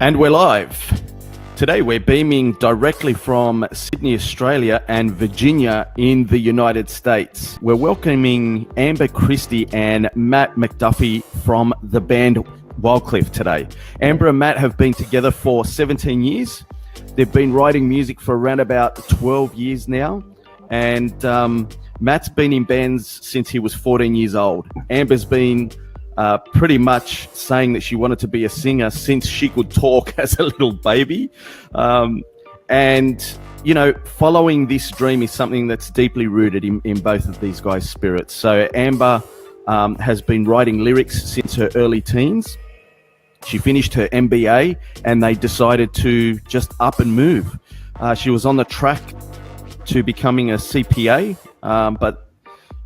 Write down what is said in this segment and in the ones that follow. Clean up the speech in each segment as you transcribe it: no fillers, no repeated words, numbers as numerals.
And we're live. Today we're beaming directly from Sydney, Australia and Virginia in the United States. We're welcoming Amber Criste and Matt Macduffie from the band Wildcliffe today. Amber and Matt have been together for 17 years. They've been writing music for around about 12 years now. And Matt's been in bands since he was 14 years old. Amber's been pretty much saying that she wanted to be a singer since she could talk as a little baby. And, you know, following this dream is something that's deeply rooted in both of these guys' spirits. So Amber has been writing lyrics since her early teens. She finished her MBA and they decided to just up and move. She was on the track to becoming a CPA, but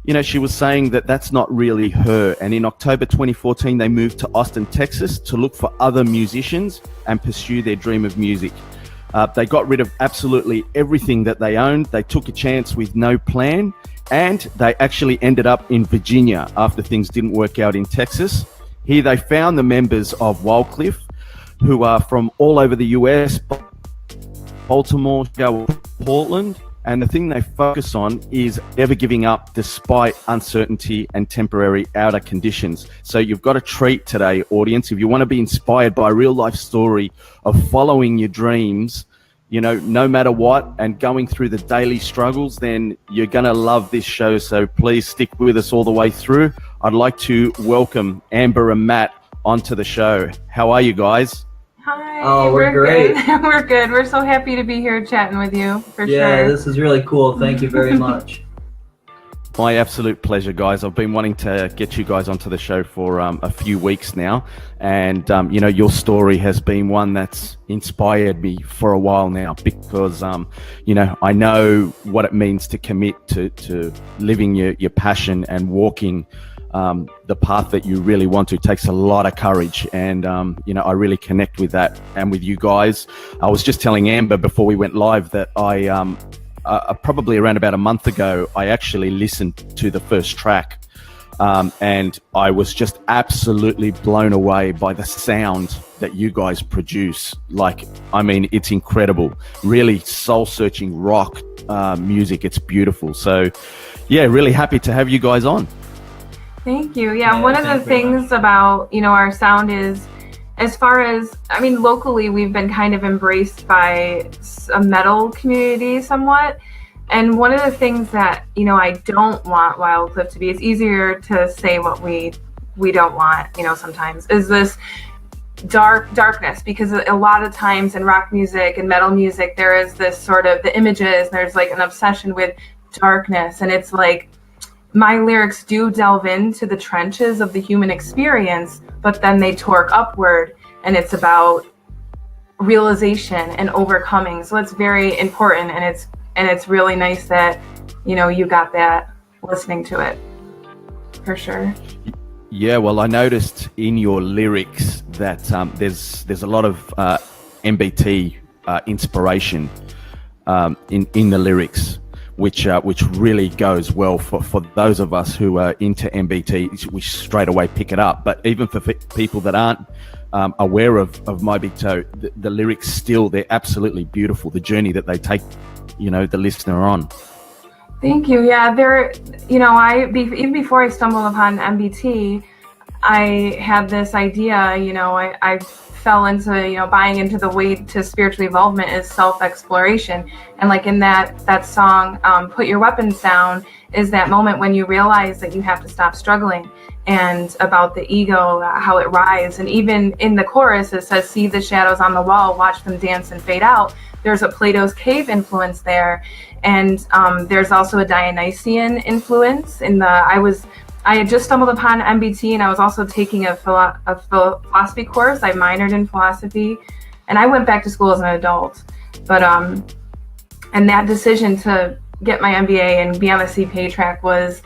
you know, she was saying that that's not really her. And in October 2014, they moved to Austin, Texas to look for other musicians and pursue their dream of music. They got rid of absolutely everything that they owned. They took a chance with no plan, and they actually ended up in Virginia after things didn't work out in Texas. Here they found the members of Wildcliffe, who are from all over the US, Baltimore, Portland. And the thing they focus on is never giving up despite uncertainty and temporary outer conditions. So you've got a treat today, audience. If you want to be inspired by a real life story of following your dreams, you know, no matter what, and going through the daily struggles, then you're going to love this show. So please stick with us all the way through. I'd like to welcome Amber and Matt onto the show. How are you guys? Hi. Oh, we're great. Good. We're good. We're so happy to be here chatting with you, for sure. Yeah, this is really cool. Thank you very much. My absolute pleasure, guys. I've been wanting to get you guys onto the show for a few weeks now. And, you know, your story has been one that's inspired me for a while now because, you know, I know what it means to commit to living your passion and walking the path that you really want to. Takes a lot of courage, and you know, I really connect with that and with you guys. I was just telling Amber before we went live that I probably around about a month ago I actually listened to the first track, and I was just absolutely blown away by the sound that you guys produce. Like, I mean, it's incredible, really soul-searching rock music. It's beautiful. So yeah, really happy to have you guys on. Thank you. Yeah, one of the things about, you know, our sound is, as far as, I mean, locally, we've been kind of embraced by a metal community somewhat. And one of the things that, you know, I don't want Wildcliffe to be, it's easier to say what we don't want, you know, sometimes, is this darkness, because a lot of times in rock music and metal music, there is this sort of the images, there's like an obsession with darkness. And it's like, my lyrics do delve into the trenches of the human experience, but then they torque upward, and it's about realization and overcoming. So it's very important, and it's really nice that, you know, you got that listening to it, for sure. Yeah, well, I noticed in your lyrics that there's a lot of MBT inspiration in the lyrics. Which really goes well for those of us who are into MBT. We straight away pick it up. But even for people that aren't aware of My Big Toe, the lyrics still, they're absolutely beautiful. The journey that they take, you know, the listener on. Thank you. Yeah, you know, even before I stumbled upon MBT, I had this idea. You know, I fell into, you know, buying into the way to spiritual involvement is self-exploration. And like in that song, Put Your Weapons Down, is that moment when you realize that you have to stop struggling, and about the ego, how it rises. And even in the chorus, it says, see the shadows on the wall, watch them dance and fade out. There's a Plato's Cave influence there. And there's also a Dionysian influence in I had just stumbled upon MBT, and I was also taking a philosophy course. I minored in philosophy, and I went back to school as an adult. But and that decision to get my MBA and be on the CPA track was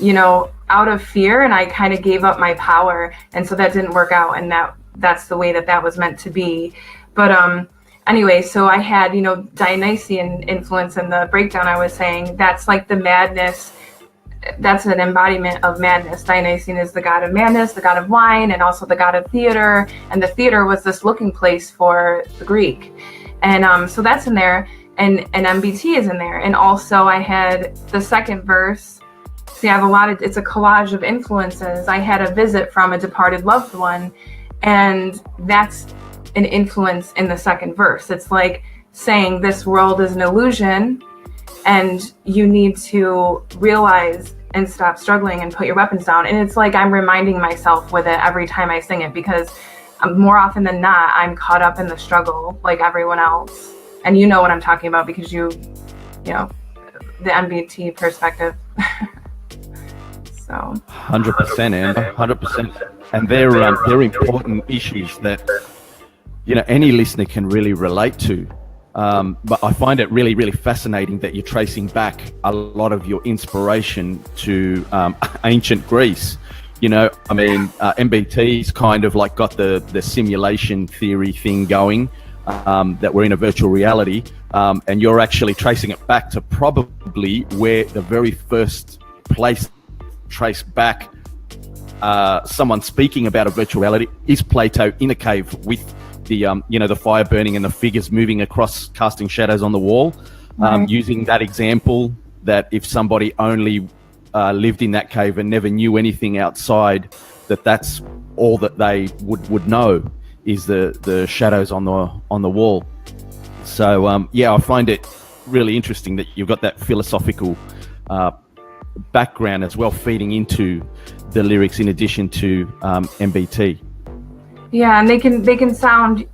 out of fear, and I kind of gave up my power, and so that didn't work out, and that's the way that was meant to be. But anyway, so I had Dionysian influence in the breakdown. I was saying that's like the madness. That's an embodiment of madness. Dionysian is the god of madness, the god of wine, and also the god of theater. And the theater was this looking place for the Greek. And so that's in there. And MBT is in there. And also I had the second verse. See, I have it's a collage of influences. I had a visit from a departed loved one. And that's an influence in the second verse. It's like saying this world is an illusion, and you need to realize and stop struggling and put your weapons down. And it's like I'm reminding myself with it every time I sing it, because more often than not, I'm caught up in the struggle like everyone else. And you know what I'm talking about, because the MBT perspective. So 100%, Amber, 100%. And they're important issues that any listener can really relate to. But I find it really, really fascinating that you're tracing back a lot of your inspiration to ancient Greece. MBT's kind of like got the simulation theory thing going, that we're in a virtual reality, and you're actually tracing it back to probably where the very first place traced back someone speaking about a virtual reality is Plato in a cave with the fire burning and the figures moving across, casting shadows on the wall, using that example that if somebody only lived in that cave and never knew anything outside, that's all that they would know is the shadows on the wall. So I find it really interesting that you've got that philosophical background as well feeding into the lyrics in addition to MBT. Yeah, and they can sound,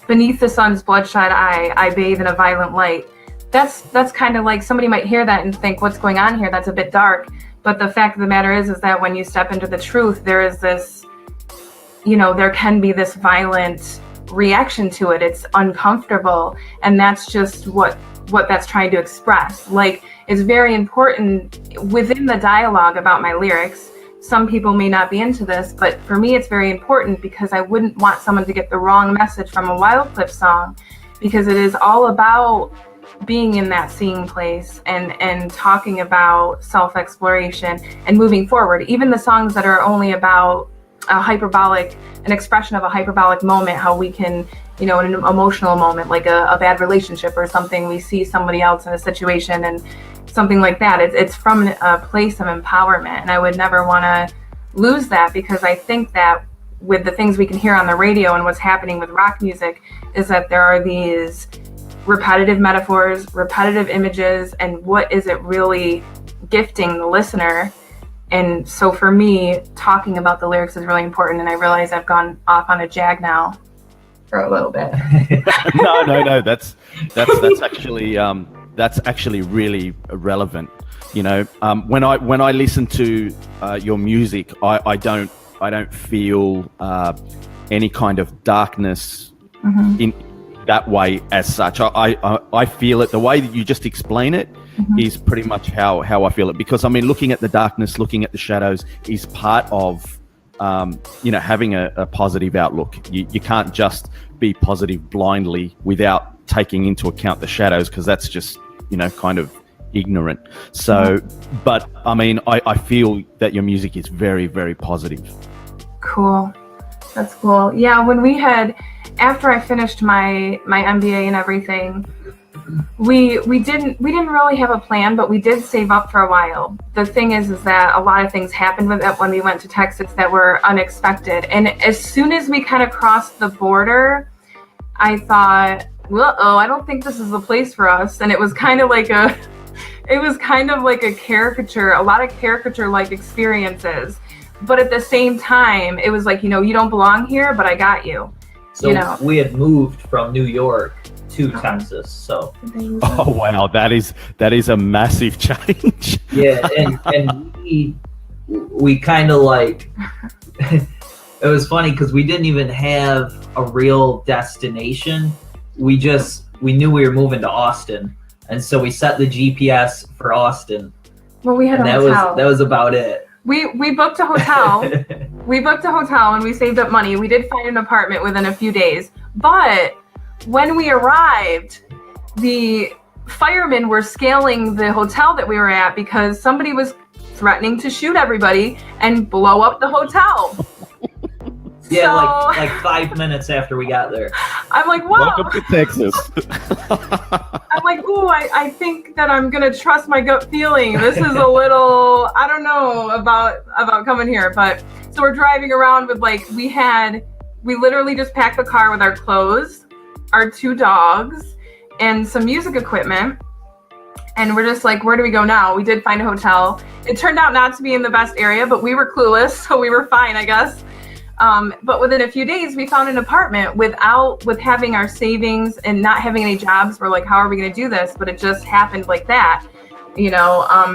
beneath the sun's bloodshot eye, I bathe in a violent light. That's kind of like somebody might hear that and think, what's going on here? That's a bit dark. But the fact of the matter is that when you step into the truth, there is this, there can be this violent reaction to it. It's uncomfortable. And that's just what that's trying to express. Like, it's very important within the dialogue about my lyrics. Some people may not be into this, but for me, it's very important because I wouldn't want someone to get the wrong message from a Wildcliffe song, because it is all about being in that seeing place and talking about self-exploration and moving forward. Even the songs that are only about an expression of a hyperbolic moment, how we can, in an emotional moment, like a bad relationship or something, we see somebody else in a situation and something like that. It's from a place of empowerment, and I would never want to lose that, because I think that with the things we can hear on the radio and what's happening with rock music is that there are these repetitive metaphors, repetitive images, and what is it really gifting the listener? And so for me, talking about the lyrics is really important, and I realize I've gone off on a jag now for a little bit. No, that's actually really relevant. When I listen to your music, I don't feel any kind of darkness in that way as such. I feel it the way that you just explain it is pretty much how I feel it, because looking at the darkness, looking at the shadows is part of having a positive outlook. You can't just be positive blindly without taking into account the shadows, because that's just kind of ignorant. So but I feel that your music is very, very positive. Cool. That's cool. Yeah, when after I finished my MBA and everything, we didn't really have a plan, but we did save up for a while. The thing is that a lot of things happened with it when we went to Texas that were unexpected. And as soon as we kind of crossed the border, I thought, I don't think this is the place for us. And it was kind of like a caricature, a lot of caricature-like experiences. But at the same time, it was like, you don't belong here, but I got you. So we had moved from New York to Texas. So. Oh wow, that is a massive change. Yeah, and we kind of like. It was funny because we didn't even have a real destination. We knew we were moving to Austin, and so we set the GPS for Austin. Well, we had and a hotel. That was about it. We booked a hotel. We booked a hotel and we saved up money. We did find an apartment within a few days. But when we arrived, the firemen were scaling the hotel that we were at because somebody was threatening to shoot everybody and blow up the hotel. Yeah, So, like 5 minutes after we got there. I'm like, whoa. Welcome to Texas. I'm like, ooh, I think that I'm gonna trust my gut feeling. This is a little, I don't know about coming here. But so we're driving around with we literally just packed the car with our clothes, our 2 dogs, and some music equipment. And we're just like, where do we go now? We did find a hotel. It turned out not to be in the best area, but we were clueless, so we were fine, I guess. But within a few days, we found an apartment with having our savings and not having any jobs. We're like, how are we going to do this? But it just happened like that,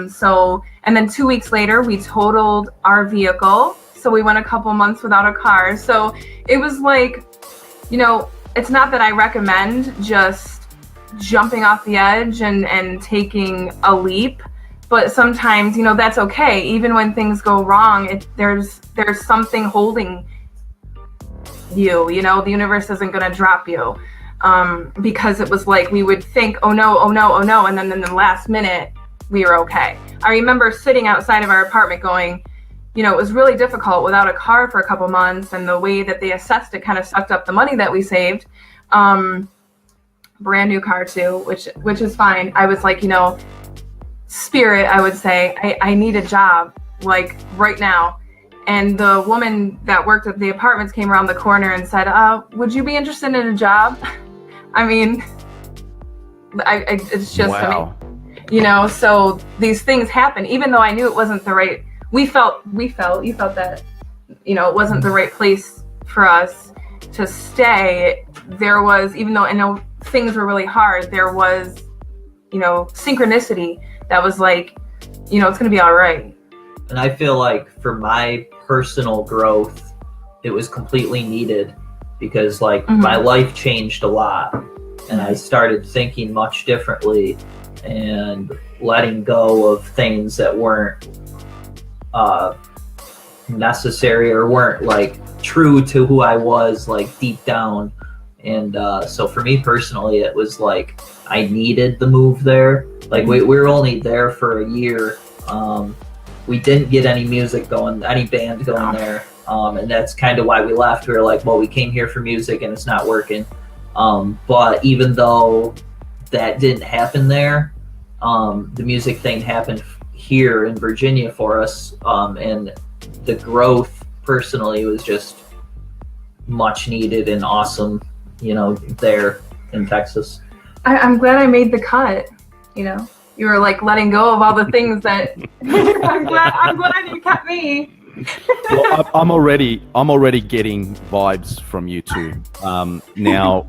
So, and then 2 weeks later, we totaled our vehicle. So we went a couple months without a car. So it was like, it's not that I recommend just jumping off the edge and taking a leap. But sometimes, that's okay. Even when things go wrong, there's something holding you. The universe isn't going to drop you. Because it was like we would think, oh no, and then in the last minute, we were okay. I remember sitting outside of our apartment going, it was really difficult without a car for a couple months, and the way that they assessed it kind of sucked up the money that we saved. Brand new car too, which is fine. I was like, spirit, I would say, I need a job, like right now. And the woman that worked at the apartments came around the corner and said, would you be interested in a job? I mean, it's just, wow. So these things happen, even though I knew it wasn't the right, you felt that, it wasn't the right place for us to stay. There was, even though I know things were really hard, there was, synchronicity that was like, it's going to be all right. And I feel like for my personal growth, it was completely needed because my life changed a lot and I started thinking much differently and letting go of things that weren't necessary or weren't true to who I was deep down. And so for me personally, it was I needed the move there. We were only there for a year. We didn't get any music going, any band going there. And that's kind of why we left. We were like, well, we came here for music and it's not working. But even though that didn't happen there, the music thing happened here in Virginia for us. And the growth personally was just much needed and awesome, there in Texas. I'm glad I made the cut, You were letting go of all the things that I'm glad you kept me. Well, I'm already getting vibes from you two. Now,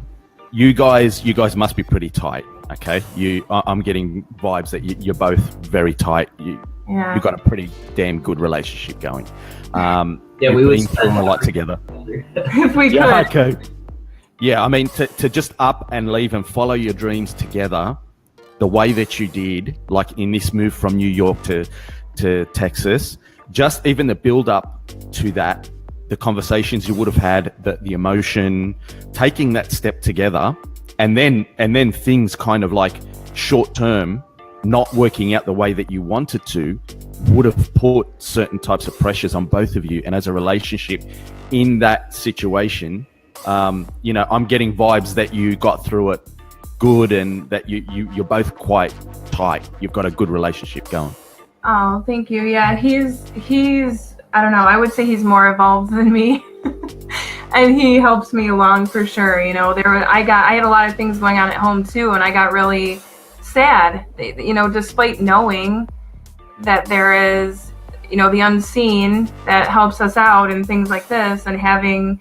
you guys must be pretty tight, okay? I'm getting vibes that you're both very tight. You've got a pretty damn good relationship going. Yeah, we would spend a lot together. If we could. Yeah, okay. Yeah, I mean, to just up and leave and follow your dreams together, the way that you did, in this move from New York to Texas, just even the build up to that, the conversations you would have had, the emotion, taking that step together, and then things kind of short term not working out the way that you wanted to, would have put certain types of pressures on both of you. And as a relationship in that situation, I'm getting vibes that you got through it good and that you're both quite tight. You've got a good relationship going. Oh, thank you. Yeah, he's I don't know, I would say he's more evolved than me. And he helps me along for sure. I had a lot of things going on at home too, and I got really sad, despite knowing that there is, the unseen that helps us out and things like this, and having,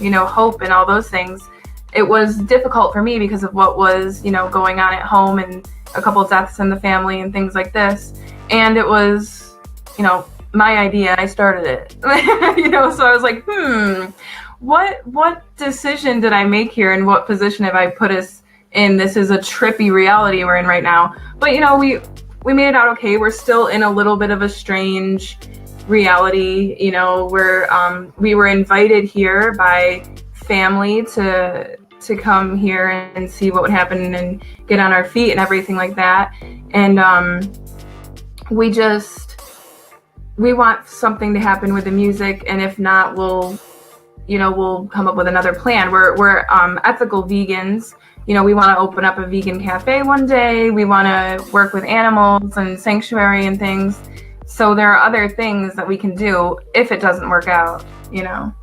hope and all those things. It was difficult for me because of what was, going on at home and a couple of deaths in the family and things like this. And it was, my idea. I started it, so I was like, what decision did I make here, and what position have I put us in? This is a trippy reality we're in right now. But, we made it out okay. We're still in a little bit of a strange reality. You know, we were invited here by family to come here and see what would happen and get on our feet and everything like that. And we want something to happen with the music, and if not, we'll come up with another plan. We're ethical vegans. You know, we want to open up a vegan cafe one day. We want to work with animals and sanctuary and things. So there are other things that we can do if it doesn't work out, you know.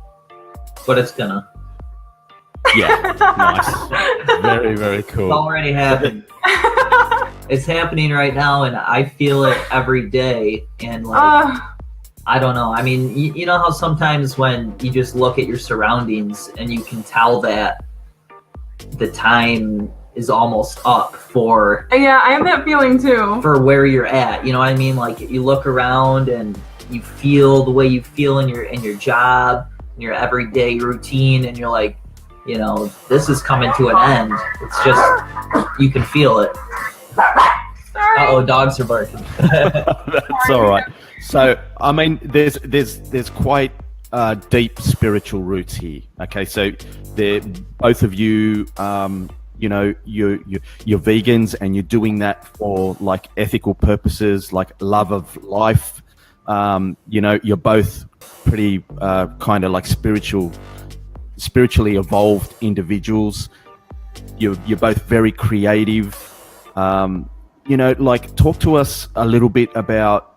But it's gonna. Yeah, nice. Very, very cool. It's already happened. It's happening right now, and I feel it every day. And like, I don't know. I mean, you know how sometimes when you just look at your surroundings and you can tell that the time is almost up for. Yeah, I have that feeling too. For where you're at, you know what I mean? Like you look around and you feel the way you feel in your job, in your everyday routine, and you're like, you know, this is coming to an end. It's just, you can feel it. Sorry. Uh-oh, dogs are barking. That's all right. So, I mean, there's quite deep spiritual roots here. Okay, so both of you, you know, you're vegans, and you're doing that for like ethical purposes, like love of life. You know, you're both pretty kind of like spiritually evolved individuals. You're both very creative. You know, like, talk to us a little bit about,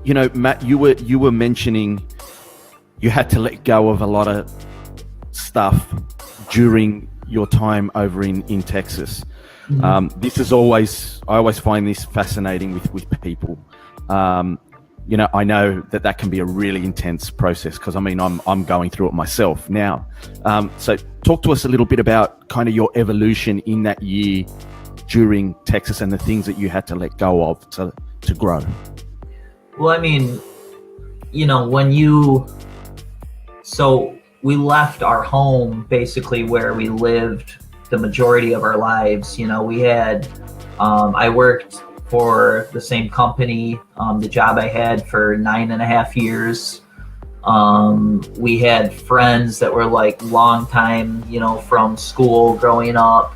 you know, Matt, you were mentioning you had to let go of a lot of stuff during your time over in Texas. Mm-hmm. I always find this fascinating with people. You know, I know that can be a really intense process, because I mean, I'm going through it myself now. So talk to us a little bit about kind of your evolution in that year during Texas, and the things that you had to let go of to grow. Well, I mean, you know, so we left our home basically where we lived the majority of our lives. You know, we had, I worked for the same company, the job I had for 9.5 years. We had friends that were like long time, you know, from school growing up.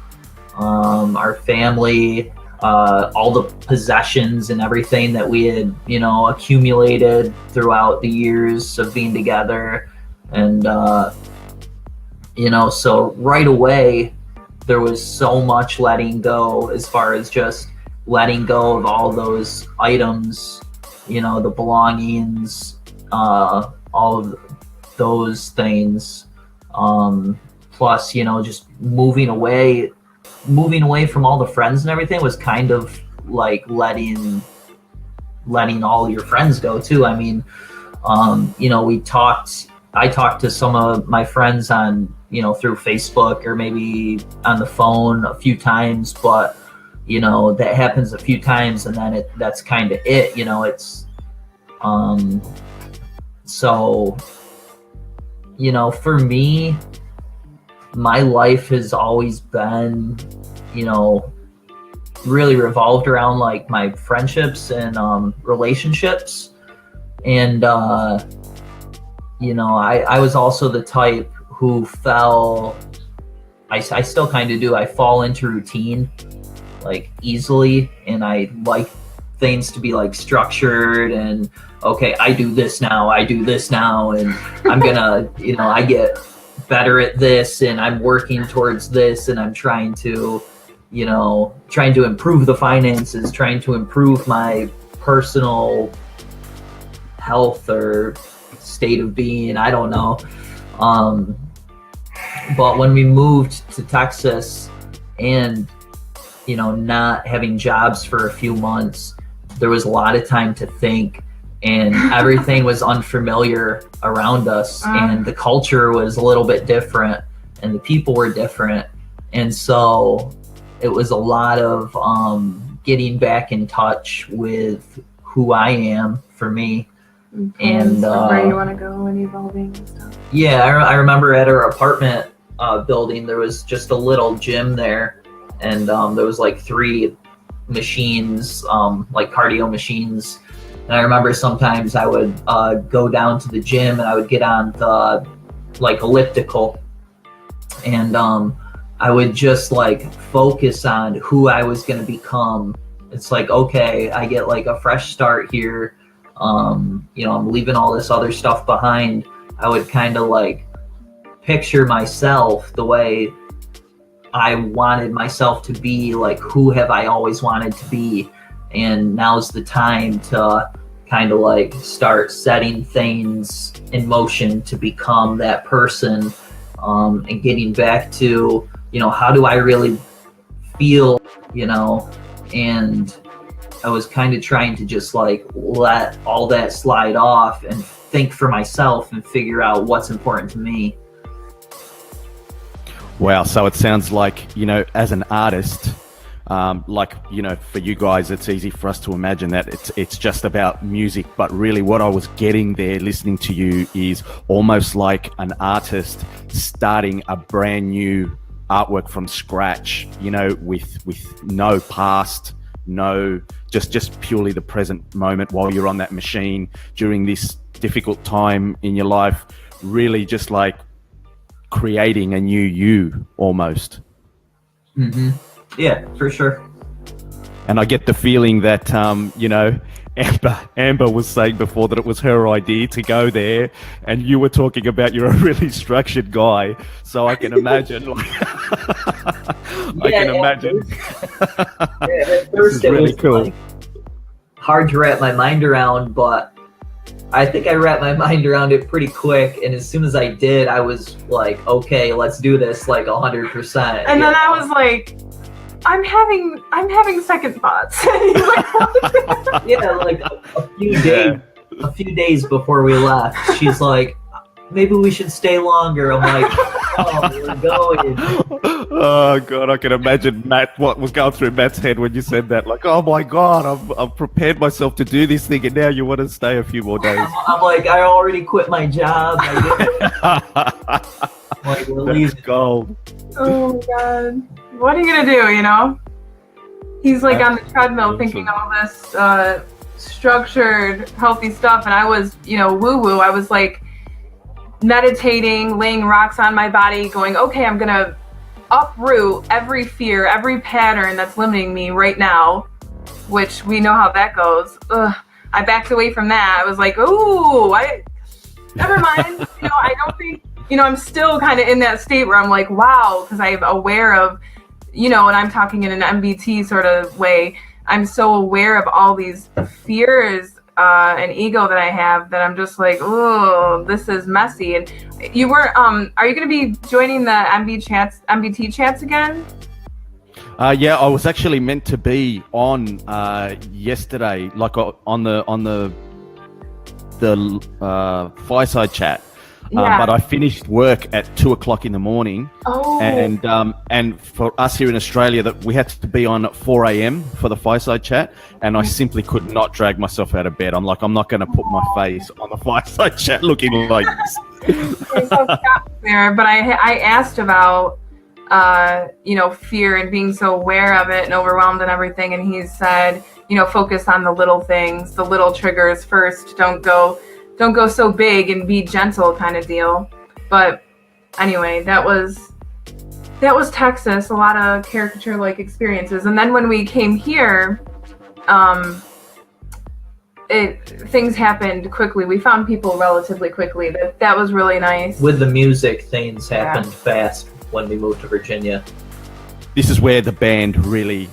Our family, all the possessions and everything that we had, you know, accumulated throughout the years of being together. And, you know, so right away, there was so much letting go, as far as just letting go of all those items, you know, the belongings, all of those things. Plus, you know, just moving away from all the friends and everything was kind of like letting all your friends go too. I mean, you know, I talked to some of my friends on, you know, through Facebook or maybe on the phone a few times, but you know, that happens a few times and then that's kind of it, you know. It's so, you know, for me, my life has always been, you know, really revolved around like my friendships and relationships. And you know, I was also the type who I still kind of do, I fall into routine like easily, and I like things to be like structured and okay, I do this now, and I'm gonna, you know, I get better at this and I'm working towards this, and I'm trying to improve the finances, trying to improve my personal health or state of being, I don't know. But when we moved to Texas and, you know, not having jobs for a few months, there was a lot of time to think, and everything was unfamiliar around us, and the culture was a little bit different and the people were different. And so it was a lot of getting back in touch with who I am for me. And where you want to go and evolving and stuff. Yeah, I remember at our apartment building, there was just a little gym there, and there was like 3 machines, like cardio machines. And I remember sometimes I would go down to the gym and I would get on the like elliptical, and I would just like focus on who I was going to become. It's like, okay, I get like a fresh start here. I'm leaving all this other stuff behind. I would kind of like picture myself the way I wanted myself to be, like who have I always wanted to be, and now's the time to kind of like start setting things in motion to become that person, and getting back to, how do I really feel, and I was kind of trying to just like let all that slide off and think for myself and figure out what's important to me. Wow. So it sounds like, as an artist, for you guys, it's easy for us to imagine that it's just about music, but really what I was getting there listening to you is almost like an artist starting a brand new artwork from scratch, with no past, no, just purely the present moment while you're on that machine during this difficult time in your life, really just like creating a new you almost. Mm-hmm. Yeah, for sure. And I get the feeling that, Amber was saying before that it was her idea to go there, and you were talking about you're a really structured guy. So I can imagine. Imagine. At first it really cool. Like hard to wrap my mind around, but I think I wrapped my mind around it pretty quick. And as soon as I did, I was like, okay, let's do this, like 100%. And then I was like, I'm having second thoughts. Yeah, like a few days before we left, she's like, maybe we should stay longer. I'm like, oh, we're going. Oh God, I can imagine what was going through Matt's head when you said that. Like, oh my God, I've prepared myself to do this thing, and now you want to stay a few more days. I'm like, I already quit my job. Like, we're leaving. Gold. Oh God. What are you gonna do, He's like on the treadmill thinking all this structured, healthy stuff, and I was, woo-woo. I was like meditating, laying rocks on my body, going, okay, I'm gonna uproot every fear, every pattern that's limiting me right now, which we know how that goes. Ugh. I backed away from that. I was like, ooh, never mind. I don't think, I'm still kind of in that state where I'm like, wow, because I'm aware of, and I'm talking in an MBT sort of way. I'm so aware of all these fears and ego that I have that I'm just like, oh, this is messy. And you were, are you going to be joining the MBT chats again? Yeah, I was actually meant to be on yesterday, like on the fireside chat. Yeah. But I finished work at 2:00 in the morning. Oh. And for us here in Australia, that we had to be on at 4 a.m. for the fireside chat, and I simply could not drag myself out of bed. I'm like, I'm not going to put my face on the fireside chat looking like this. You're so there, but I asked about fear and being so aware of it and overwhelmed and everything, and he said, focus on the little things, the little triggers first. Don't go so big and be gentle kind of deal. But anyway, that was Texas, a lot of caricature-like experiences. And then when we came here, things happened quickly. We found people relatively quickly. That was really nice. With the music, things happened fast when we moved to Virginia. This is where the band really,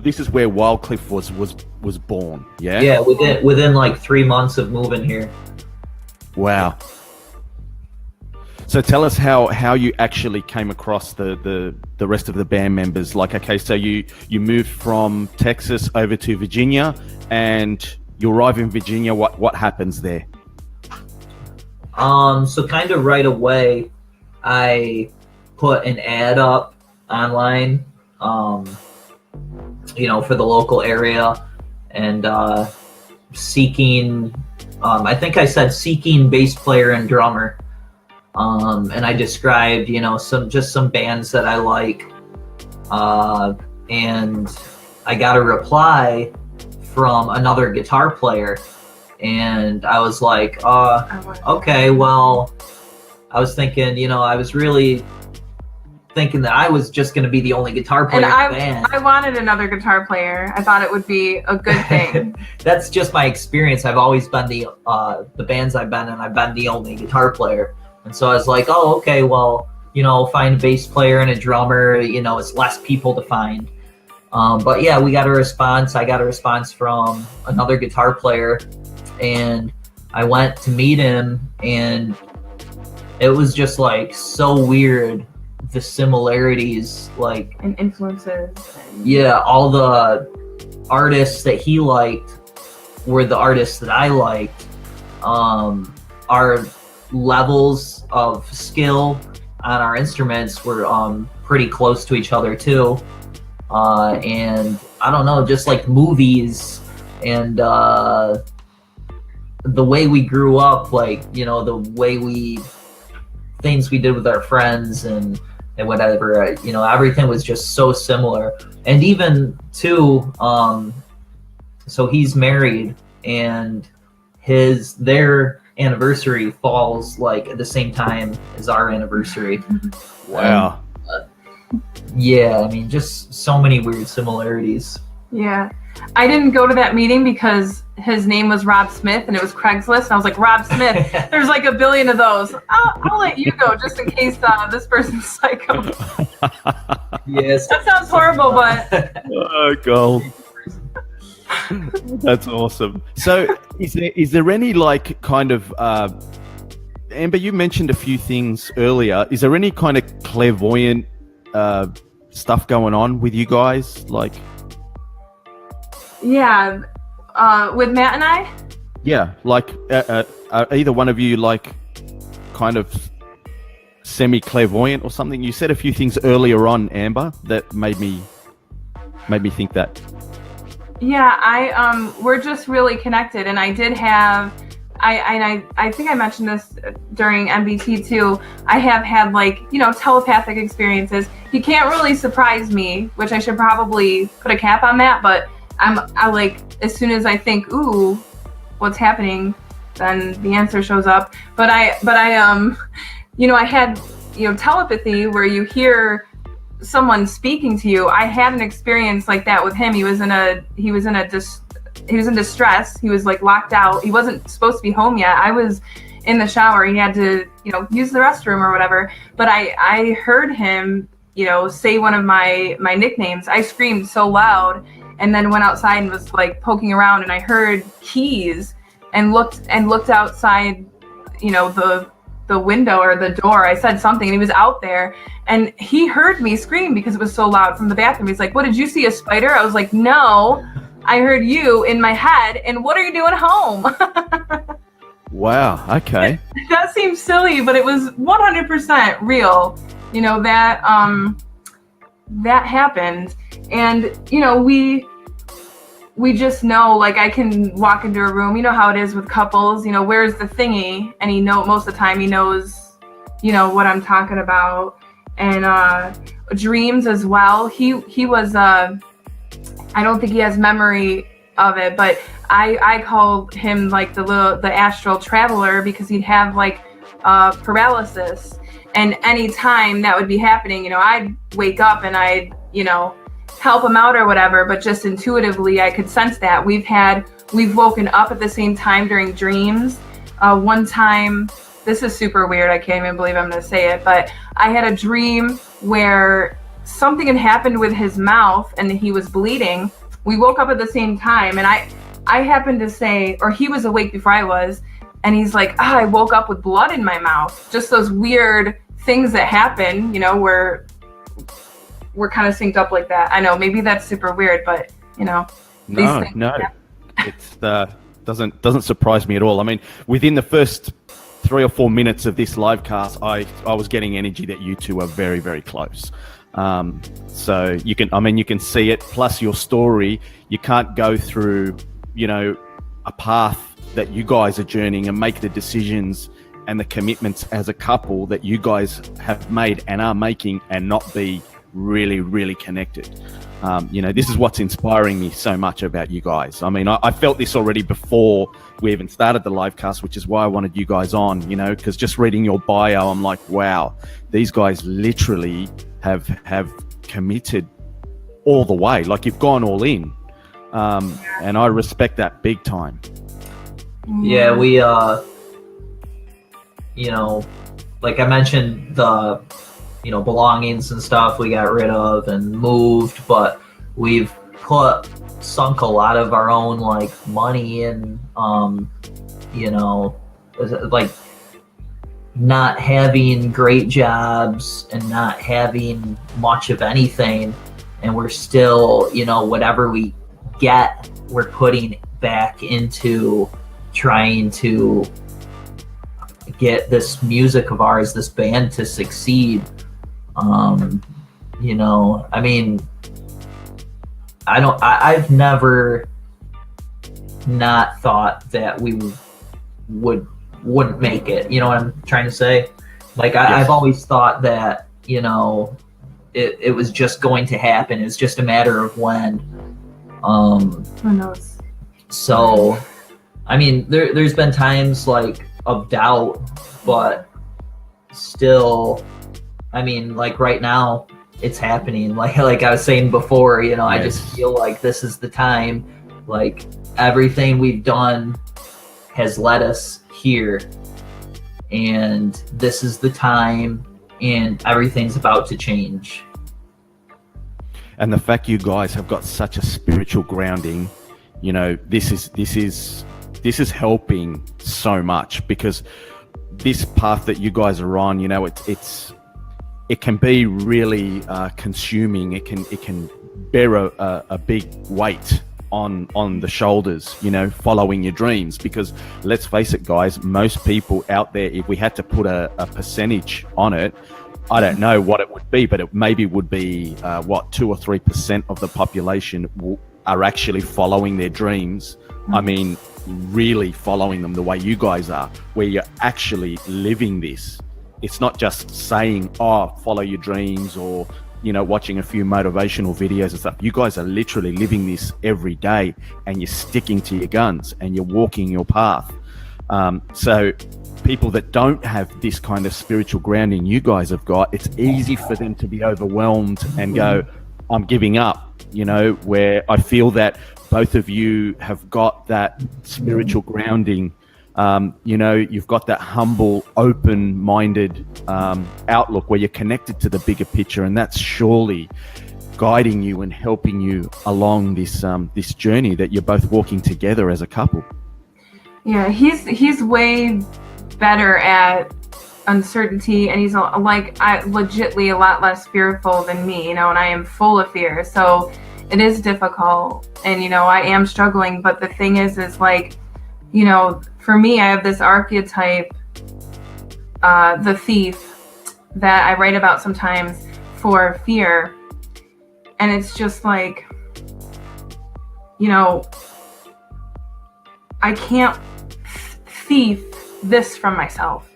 this is where Wildcliffe was born. Yeah. Yeah, within like 3 months of moving here. Wow. So tell us how you actually came across the rest of the band members. Like, okay, so you moved from Texas over to Virginia, and you arrive in Virginia. What happens there? So kind of right away, I put an ad up online, for the local area, and seeking. I think I said seeking bass player and drummer. And I described, some bands that I like. And I got a reply from another guitar player, and I was like, okay, well, I was thinking, you know, I was really thinking that I was just going to be the only guitar player in the band. I wanted another guitar player. I thought it would be a good thing. That's just my experience. I've always been the bands I've been in, I've been the only guitar player. And so I was like, oh, okay, well, you know, find a bass player and a drummer, you know, it's less people to find. But yeah, we got a response. I got a response from another guitar player, and I went to meet him, and it was just like so weird. The similarities, like, and influences. Yeah, all the artists that he liked were the artists that I liked. Our levels of skill on our instruments were pretty close to each other too. And I don't know, just like movies and the way we grew up, like, you know, the way things we did with our friends and whatever, you know, everything was just so similar. And even too, so he's married, and their anniversary falls like at the same time as our anniversary. Wow. Yeah, I mean, just so many weird similarities. Yeah. I didn't go to that meeting because his name was Rob Smith and it was Craigslist. And I was like, Rob Smith, there's like a billion of those. I'll let you go just in case this person's psycho. Yes. That sounds horrible, but... Oh, gold. That's awesome. So is there any like kind of... Amber, you mentioned a few things earlier. Is there any kind of clairvoyant stuff going on with you guys? Like... Yeah, with Matt and I? Yeah, like either one of you like kind of semi-clairvoyant or something? You said a few things earlier on, Amber, that made me think that. Yeah, we're just really connected, and I did have, I think I mentioned this during MBT too. I have had like, you know, telepathic experiences. He can't really surprise me, which I should probably put a cap on that, but I like, as soon as I think, ooh, what's happening, then the answer shows up. But I you know, I had, you know, telepathy where you hear someone speaking to you. I had an experience like that with him. He was in distress. He was like locked out. He wasn't supposed to be home yet. I was in the shower. He had to, you know, use the restroom or whatever. But I heard him, you know, say one of my nicknames. I screamed so loud, and then went outside and was like poking around, and I heard keys and looked outside, you know, the window or the door. I said something, and he was out there, and he heard me scream because it was so loud from the bathroom. He's like, "What, did you see a spider?" I was like, "No, I heard you in my head, and what are you doing home?" Wow, okay. That seems silly, but it was 100% real. You know, that happened. And, you know, we just know, like, I can walk into a room, you know how it is with couples, you know, where's the thingy? And most of the time he knows, you know, what I'm talking about. And dreams as well. He was, I don't think he has memory of it, but I called him like the astral traveler, because he'd have like paralysis. And anytime that would be happening, you know, I'd wake up and I'd, you know, help him out or whatever, but just intuitively I could sense that. We've woken up at the same time during dreams. One time, this is super weird, I can't even believe I'm going to say it, but I had a dream where something had happened with his mouth and he was bleeding. We woke up at the same time, and I happened to say, or he was awake before I was, and he's like, I woke up with blood in my mouth. Just those weird things that happen, you know, where we're kind of synced up like that. I know, maybe that's super weird, but, you know. No, it's doesn't surprise me at all. I mean, within the first 3 or 4 minutes of this live cast, I was getting energy that you two are very, very close. So you can see it, plus your story. You can't go through, you know, a path that you guys are journeying and make the decisions and the commitments as a couple that you guys have made and are making and not be really, really connected. This is what's inspiring me so much about you guys. I mean, I felt this already before we even started the livecast, which is why I wanted you guys on, because just reading your bio, I'm like, wow, these guys literally have committed all the way. Like, you've gone all in. And I respect that big time. Yeah, we, like I mentioned, the, belongings and stuff we got rid of and moved, but we've sunk a lot of our own, like, money in, like, not having great jobs and not having much of anything. And we're still, whatever we get, we're putting back into trying to get this music of ours, this band, to succeed. I mean, I've never not thought that we wouldn't make it. You know what I'm trying to say? Like, Yes. I've always thought that, it was just going to happen. It's just a matter of when. Who knows? So, I mean, there's been times, like, of doubt, but still, I mean, like, right now it's happening. Like I was saying before, I just feel like this is the time. Like, everything we've done has led us here, and this is the time, and everything's about to change. And the fact you guys have got such a spiritual grounding, this is helping so much, because this path that you guys are on, it can be really consuming. It can bear a big weight on the shoulders, following your dreams. Because let's face it, guys, most people out there, if we had to put a percentage on it, I don't know what it would be, but it maybe would be 2 or 3% of the population are actually following their dreams. I mean, really following them the way you guys are, where you're actually living this. It's not just saying, follow your dreams, or, watching a few motivational videos and stuff. You guys are literally living this every day, and you're sticking to your guns, and you're walking your path. So people that don't have this kind of spiritual grounding you guys have got, it's easy for them to be overwhelmed and go, I'm giving up, where I feel that both of you have got that spiritual grounding. You've got that humble, open-minded outlook where you're connected to the bigger picture, and that's surely guiding you and helping you along this journey that you're both walking together as a couple. Yeah, he's way better at uncertainty, and he's legitly a lot less fearful than me, and I am full of fear. So it is difficult, and I am struggling. But the thing is like, for me, I have this archetype, the thief, that I write about sometimes for fear, and it's just like, I can't thief this from myself,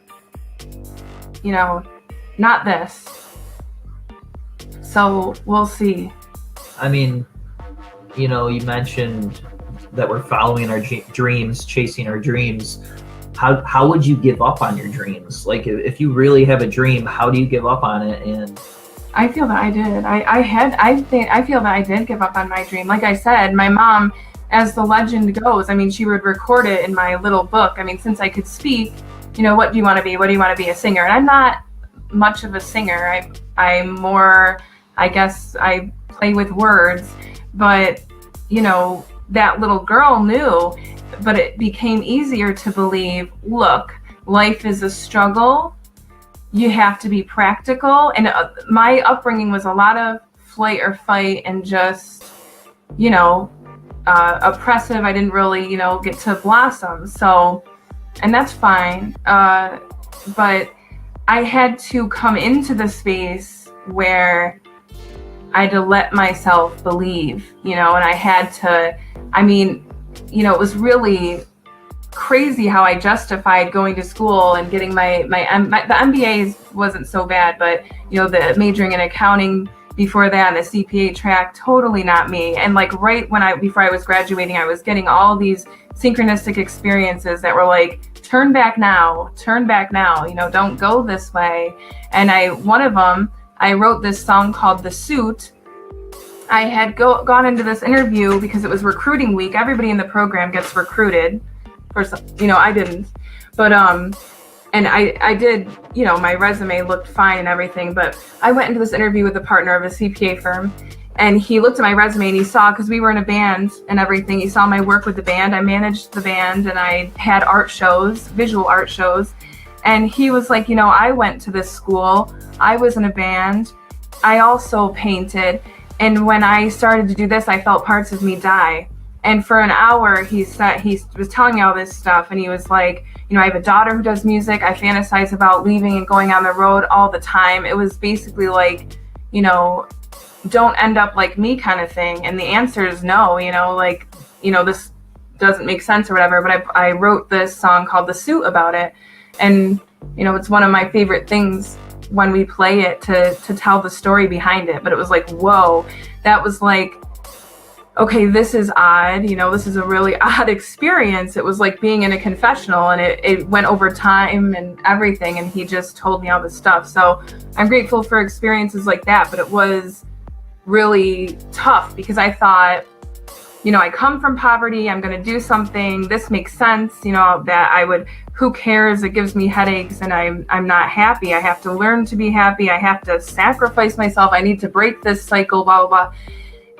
not this. So we'll see. I mean, you mentioned that we're following our dreams, chasing our dreams. How would you give up on your dreams? Like, if you really have a dream, how do you give up on it? And I feel that I did. I feel that I did give up on my dream. Like I said, my mom, as the legend goes, I mean, she would record it in my little book. I mean, since I could speak, what do you want to be? What do you want to be? A singer? And I'm not much of a singer. I'm more, I guess, I play with words, but that little girl knew. But it became easier to believe, look, life is a struggle. You have to be practical. And my upbringing was a lot of flight or fight, and just, oppressive. I didn't really, get to blossom. So, and that's fine. But I had to come into the space where I had to let myself believe, and I had to, it was really crazy how I justified going to school and getting the MBA wasn't so bad, but, the majoring in accounting before that, a CPA track, totally not me. And like right before I was graduating, I was getting all these synchronistic experiences that were like, turn back now, don't go this way. And one of them, I wrote this song called The Suit. I had gone into this interview because it was recruiting week. Everybody in the program gets recruited. I didn't, but and I did, my resume looked fine and everything, but I went into this interview with a partner of a CPA firm, and he looked at my resume and he saw, because we were in a band and everything, he saw my work with the band. I managed the band and I had visual art shows. And he was like, I went to this school. I was in a band. I also painted. And when I started to do this, I felt parts of me die. And for an hour, he was telling me all this stuff. And he was like, I have a daughter who does music. I fantasize about leaving and going on the road all the time. It was basically like, don't end up like me kind of thing. And the answer is no, this doesn't make sense or whatever. But I wrote this song called The Suit about it. And, it's one of my favorite things when we play it to tell the story behind it. But it was like, whoa, that was like, okay, this is odd. This is a really odd experience. It was like being in a confessional, and it went over time and everything. And he just told me all this stuff. So I'm grateful for experiences like that. But it was really tough because I thought, I come from poverty. I'm going to do something. This makes sense. That I would, who cares? It gives me headaches and I'm not happy. I have to learn to be happy. I have to sacrifice myself. I need to break this cycle, blah, blah, blah.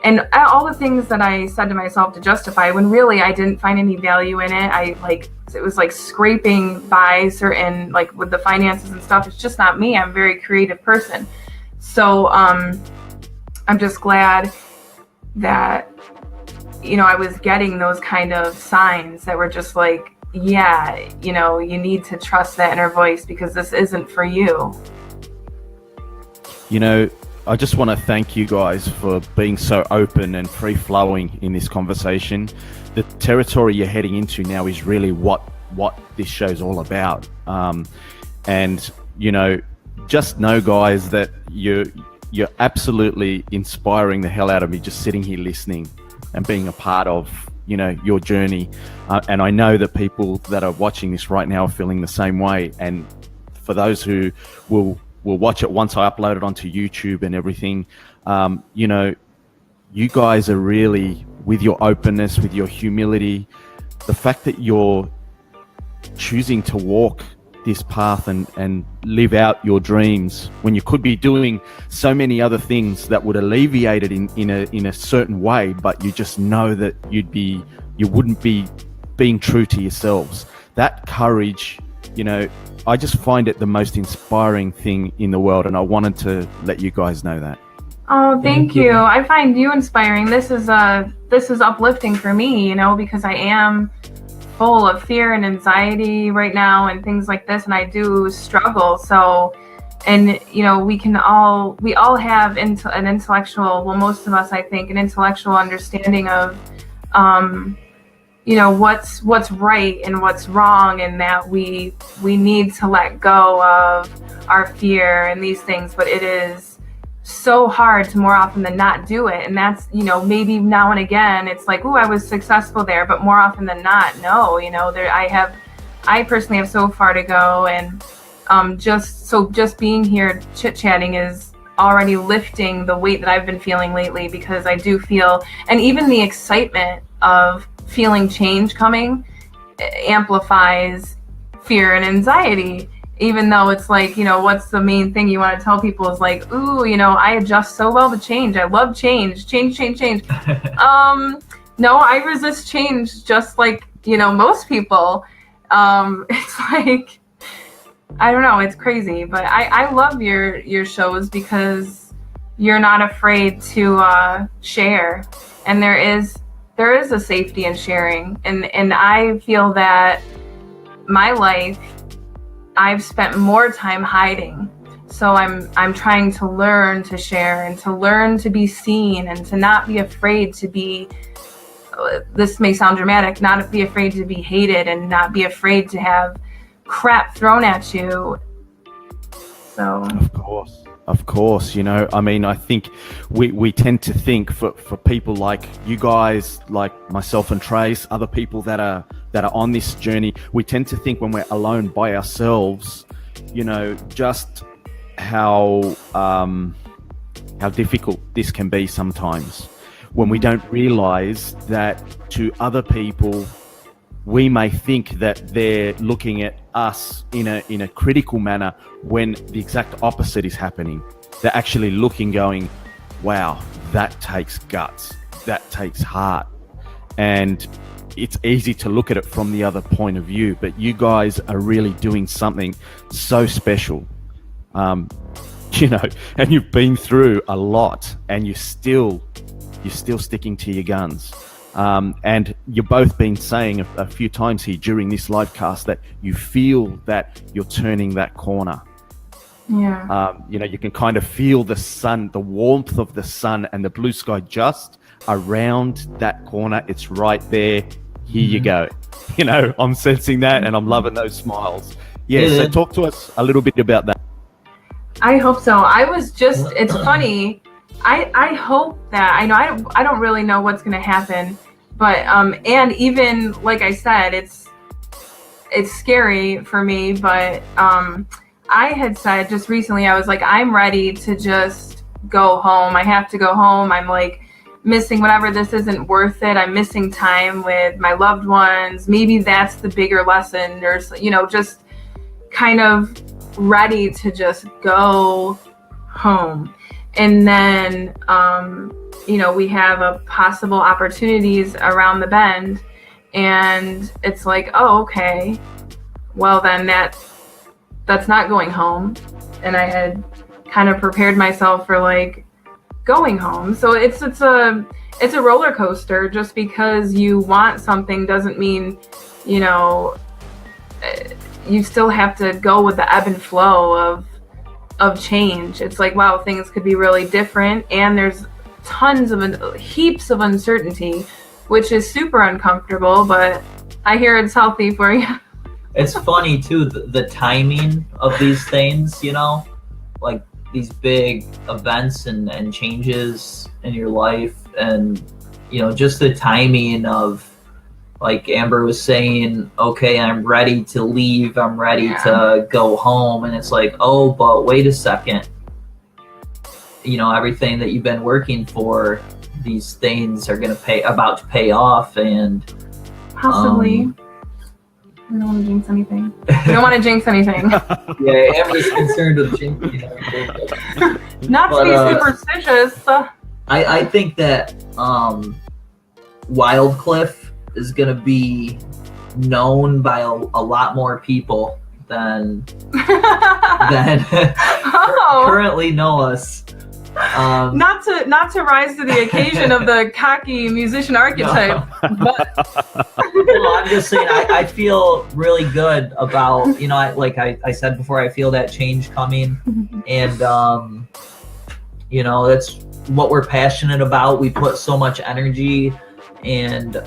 And all the things that I said to myself to justify, when really I didn't find any value in it. It was like scraping by certain, like with the finances and stuff. It's just not me. I'm a very creative person. So I'm just glad that, I was getting those kind of signs that were just like, yeah, you need to trust that inner voice because this isn't for you. I just want to thank you guys for being so open and free-flowing in this conversation. The territory you're heading into now is really what this show's all about. And, just know, guys, that you're absolutely inspiring the hell out of me just sitting here listening and being a part of, your journey. And I know that people that are watching this right now are feeling the same way. And for those who will watch it once I upload it onto YouTube and everything, you guys are really, with your openness, with your humility, the fact that you're choosing to walk this path and live out your dreams when you could be doing so many other things that would alleviate it in a certain way, but you just know that you wouldn't be being true to yourselves. That courage, I just find it the most inspiring thing in the world, and I wanted to let you guys know that. Oh, thank you. I find you inspiring. This is uplifting for me, because I am full of fear and anxiety right now and things like this, and I do struggle. So, and we all have an intellectual, well, most of us, I think, an intellectual understanding of what's right and what's wrong, and that we need to let go of our fear and these things. But it is so hard to more often than not do it. And that's, maybe now and again it's like, oh, I was successful there, but more often than not, no, I personally have so far to go. And just being here chit-chatting is already lifting the weight that I've been feeling lately, because I do feel, and even the excitement of feeling change coming amplifies fear and anxiety. Even though it's like, what's the main thing you want to tell people is like, ooh, I adjust so well to change. I love change. No, I resist change just like, most people. It's like, I don't know, it's crazy. But I love your shows because you're not afraid to share. And there is a safety in sharing. And I feel that my life, I've spent more time hiding. So I'm trying to learn to share and to learn to be seen and to not be afraid to be, this may sound dramatic, not be afraid to be hated and not be afraid to have crap thrown at you. So Of course, I mean, I think we tend to think for people like you guys, like myself and Trace, other people that are on this journey, we tend to think when we're alone by ourselves, just how difficult this can be sometimes, when we don't realize that to other people, we may think that they're looking at us in a critical manner, when the exact opposite is happening. They're actually looking, going, wow, that takes guts, that takes heart. And it's easy to look at it from the other point of view, but you guys are really doing something so special. And you've been through a lot, and you're still sticking to your guns. And you've both been saying a few times here during this live cast that you feel that you're turning that corner. Yeah. You can kind of feel the sun, the warmth of the sun and the blue sky just around that corner. It's right there. Here you go. I'm sensing that, and I'm loving those smiles. Yeah. So talk to us a little bit about that. I hope so. It's funny. I hope that, I don't really know what's going to happen, but, and even, like I said, it's scary for me, but, I had said just recently, I was like, I'm ready to just go home. I have to go home. I'm like missing whatever. This isn't worth it. I'm missing time with my loved ones. Maybe that's the bigger lesson, or, just kind of ready to just go home. And then, we have a possible opportunities around the bend, and it's like, oh, okay, well then that's not going home. And I had kind of prepared myself for like going home. So it's a roller coaster. Just because you want something doesn't mean, you still have to go with the ebb and flow of change. It's like, wow, things could be really different, and there's heaps of uncertainty, which is super uncomfortable, but I hear it's healthy for you. It's funny too, the timing of these things, like these big events and changes in your life, and just the timing of, like Amber was saying, okay, I'm ready to leave, I'm ready to go home, and it's like, oh, but wait a second, everything that you've been working for, these things are about to pay off, and possibly. I don't want to jinx anything. We don't want to jinx anything. Yeah, Amber's concerned with jinxing everything. Not to be superstitious. I think that Wildcliffe is going to be known by a lot more people than currently know us. Not to rise to the occasion of the cocky musician archetype, but I'm just saying I feel really good about, I said before, I feel that change coming, and that's what we're passionate about. We put so much energy and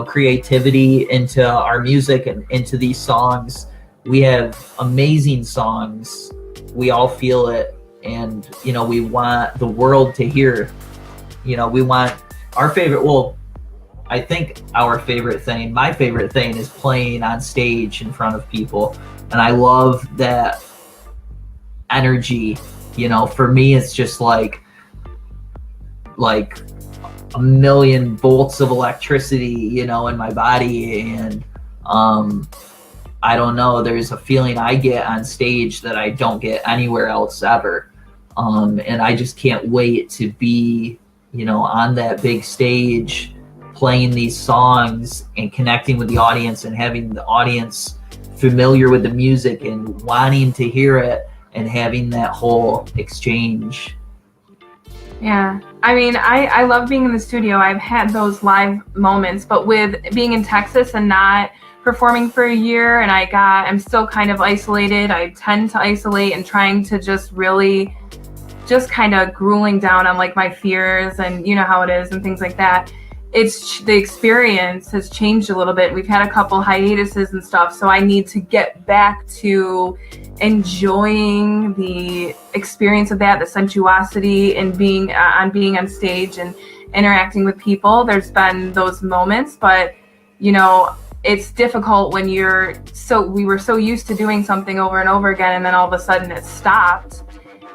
creativity into our music and into these songs. We have amazing songs. We all feel it. And, we want the world to hear, we want our favorite, I think my favorite thing is playing on stage in front of people. And I love that energy, for me, it's just like a million volts of electricity, in my body. And, I don't know, there's a feeling I get on stage that I don't get anywhere else ever. And I just can't wait to be, on that big stage, playing these songs and connecting with the audience and having the audience familiar with the music and wanting to hear it and having that whole exchange. Yeah. I mean, I love being in the studio. I've had those live moments, but with being in Texas and not performing for a year, and I'm still kind of isolated. I tend to isolate and trying to just really just kind of grueling down on like my fears and how it is and things like that. the experience has changed a little bit. We've had a couple hiatuses and stuff, so I need to get back to enjoying the experience of that, the sensuosity, and being on stage and interacting with people. There's been those moments, but it's difficult when we were so used to doing something over and over again, and then all of a sudden it stopped.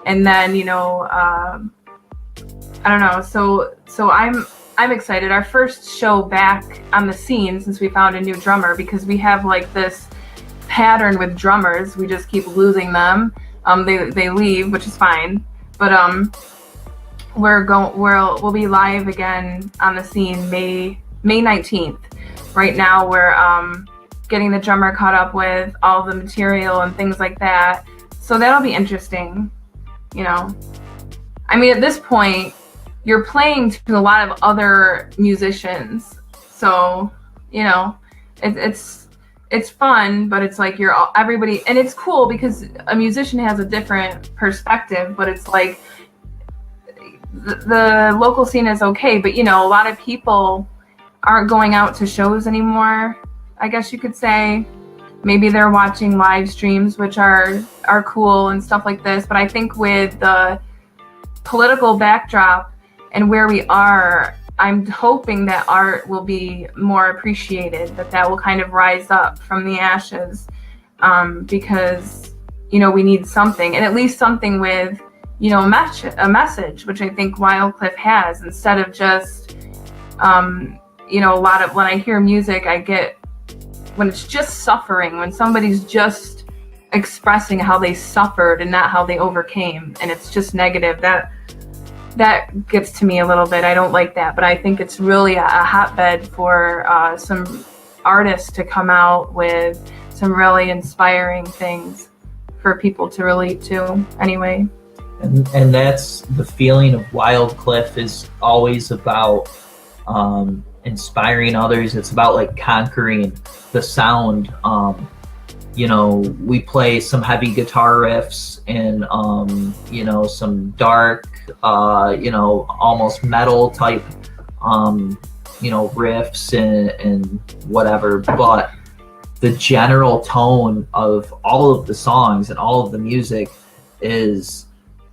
And then, I don't know. So I'm excited. Our first show back on the scene since we found a new drummer, because we have like this pattern with drummers. We just keep losing them. They leave, which is fine. But we'll be live again on the scene May 19th. Right now we're getting the drummer caught up with all the material and things like that. So that'll be interesting. I mean, at this point, you're playing to a lot of other musicians. So, it's fun, but it's like everybody, and it's cool because a musician has a different perspective, but it's like the local scene is okay, but a lot of people aren't going out to shows anymore, I guess you could say. Maybe they're watching live streams, which are cool and stuff like this. But I think with the political backdrop and where we are, I'm hoping that art will be more appreciated, that will kind of rise up from the ashes, because, we need something, and at least something with, a message, which I think Wildcliffe has, instead of just, a lot of, when I hear music, when it's just suffering, when somebody's just expressing how they suffered and not how they overcame, and it's just negative, that gets to me a little bit. I don't like that, but I think it's really a hotbed for some artists to come out with some really inspiring things for people to relate to anyway. And that's the feeling of Wildcliffe, is always about inspiring others. It's about like conquering the sound. We play some heavy guitar riffs and some dark almost metal type riffs and whatever, but the general tone of all of the songs and all of the music is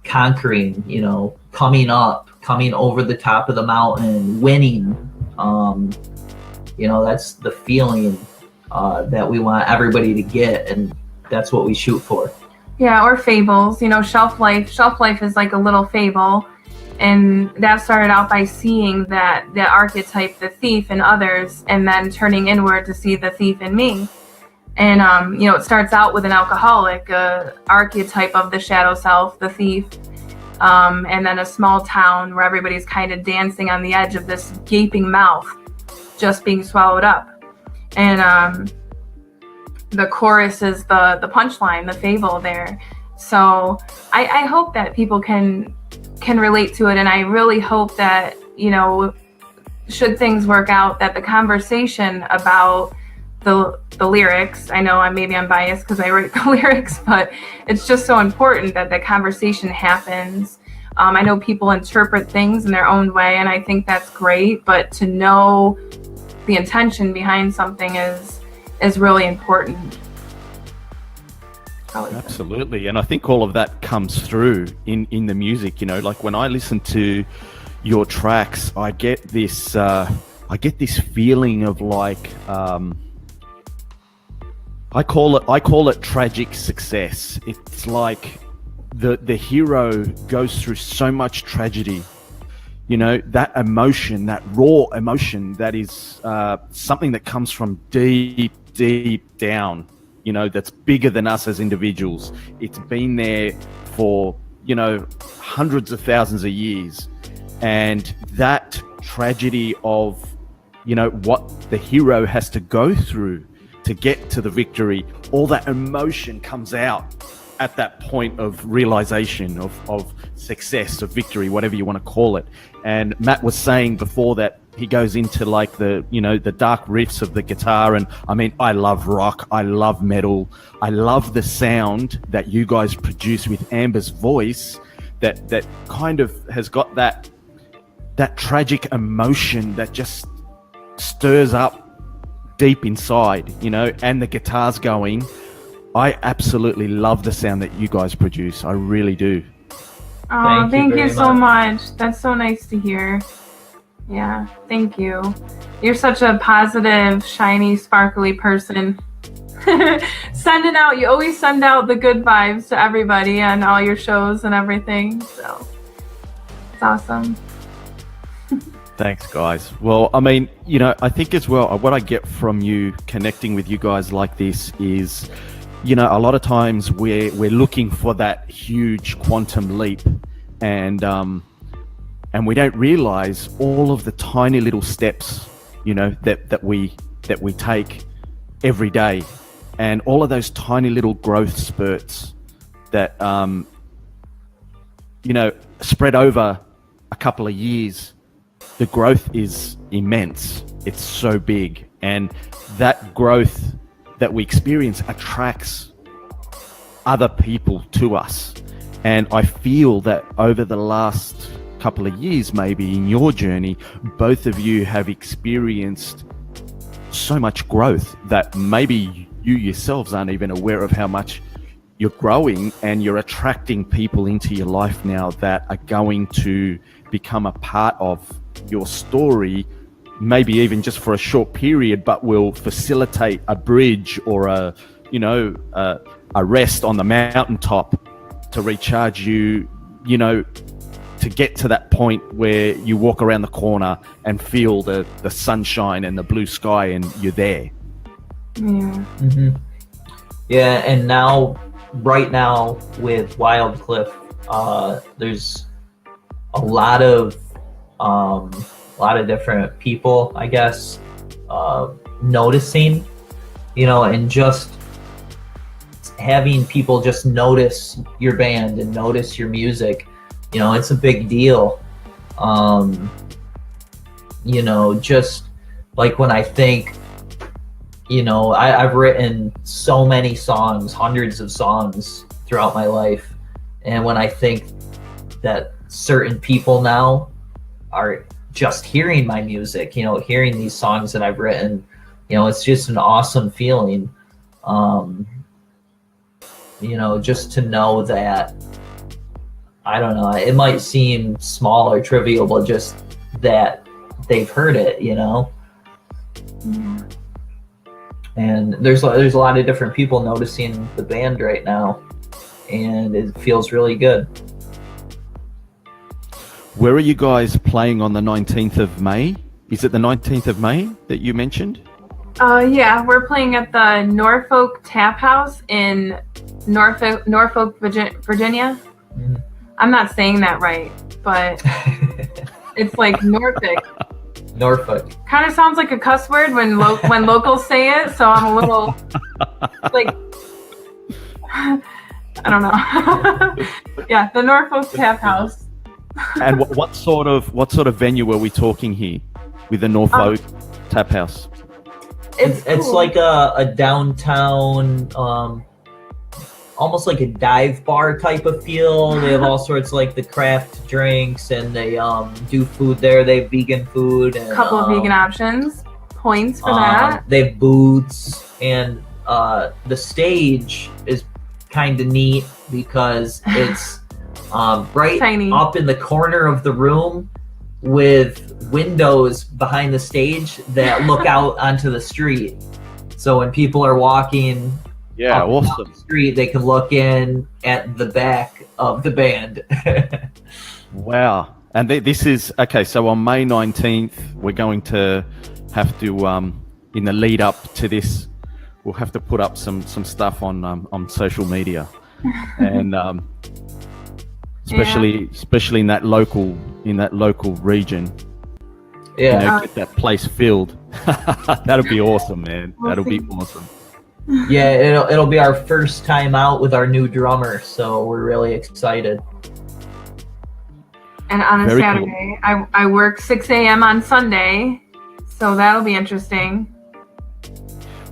conquering, coming over the top of the mountain, winning. That's the feeling that we want everybody to get, and that's what we shoot for. Yeah, or fables. Shelf life is like a little fable, and that started out by seeing the archetype, the thief in others, and then turning inward to see the thief in me. And it starts out with an alcoholic, archetype of the shadow self, the thief, and then a small town where everybody's kind of dancing on the edge of this gaping mouth, just being swallowed up. And the chorus is the punchline, the fable there. So I hope that people can relate to it, and I really hope that, should things work out, that the conversation about the lyrics, I know I'm biased because I write the lyrics, but it's just so important that the conversation happens. I know people interpret things in their own way, and I think that's great, but to know the intention behind something is really important. Absolutely. And I think all of that comes through in the music. Like when I listen to your tracks, I get this feeling of like, I call it tragic success. It's like the hero goes through so much tragedy, that emotion, that raw emotion, that is something that comes from deep down, that's bigger than us as individuals. It's been there for, hundreds of thousands of years. And that tragedy of, what the hero has to go through to get to the victory, all that emotion comes out at that point of realization, of success, of victory, whatever you want to call it. And Matt was saying before that he goes into like the dark riffs of the guitar. And I mean, I love rock, I love metal, I love the sound that you guys produce with Amber's voice, that kind of has got that that tragic emotion that just stirs up deep inside, you know, and the guitar's going. I absolutely love the sound that you guys produce. I really do. Oh, thank you so much. That's so nice to hear. Yeah, thank you. You're such a positive, shiny, sparkly person. You always send out the good vibes to everybody on all your shows and everything. So it's awesome. Thanks, guys. Well, I mean, you know, I think as well, what I get from you connecting with you guys like this is, you know, a lot of times we're looking for that huge quantum leap, and we don't realize all of the tiny little steps, you know, that we take every day, and all of those tiny little growth spurts that you know, spread over a couple of years. The growth is immense. It's so big, and that growth that we experience attracts other people to us. And I feel that over the last couple of years, maybe in your journey, both of you have experienced so much growth that maybe you yourselves aren't even aware of how much you're growing, and you're attracting people into your life now that are going to become a part of your story, maybe even just for a short period, but will facilitate a bridge or a rest on the mountaintop to recharge you, you know, to get to that point where you walk around the corner and feel the sunshine and the blue sky, and you're there. Yeah. Mm-hmm. Yeah, and right now with Wildcliffe, there's a lot of different people, I guess, noticing, you know, and just having people just notice your band and notice your music, you know, it's a big deal. You know, just like when I think, you know, I've written so many songs, hundreds of songs throughout my life, and when I think that certain people now are just hearing my music, you know, hearing these songs that I've written, you know, it's just an awesome feeling. You know, just to know that, I don't know, it might seem small or trivial, but just that they've heard it, you know. Yeah. And there's a lot of different people noticing the band right now, and it feels really good. Where are you guys playing on the 19th of May? Is it the 19th of May that you mentioned? Yeah, we're playing at the Norfolk Tap House in Norfolk, Virginia. Mm-hmm. I'm not saying that right, but it's like Norfolk. Norfolk. Kind of sounds like a cuss word when locals say it, so I'm a little like, I don't know. Yeah, the Norfolk Tap House. And what sort of venue are we talking here with the Norfolk Tap House? It's cool. Like a downtown, almost like a dive bar type of feel. They have all sorts, like the craft drinks, and they do food there. They have vegan food and a couple of vegan options. Points for that. They have booths, and the stage is kind of neat because it's right Tiny. Up in the corner of the room with windows behind the stage that look out onto the street. So when people are walking awesome. the street, they can look in at the back of the band. Wow. And this is, okay, so on May 19th, we're going to have to, in the lead up to this, we'll have to put up some stuff on social media. And especially in that local region. Yeah. You know, get that place filled. That'll be awesome, man. That'll be awesome. Yeah, it'll be our first time out with our new drummer, so we're really excited. And on a Very Saturday, cool. I work 6 a.m. on Sunday, so that'll be interesting.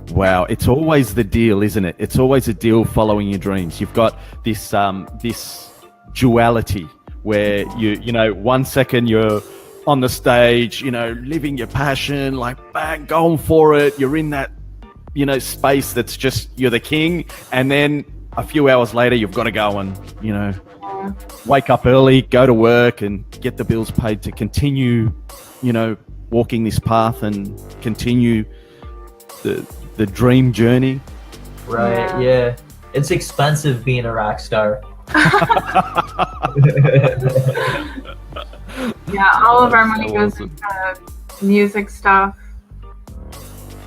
Wow, it's always the deal, isn't it? It's always a deal following your dreams. You've got this this duality where you know, one second you're on the stage, you know, living your passion, like bang, going for it. You're in that, you know, space that's just, you're the king. And then a few hours later, you've got to go and, you know, wake up early, go to work and get the bills paid to continue, you know, walking this path and continue the dream journey. Right, yeah. It's expensive being a rock star. Yeah, all of our money goes into music stuff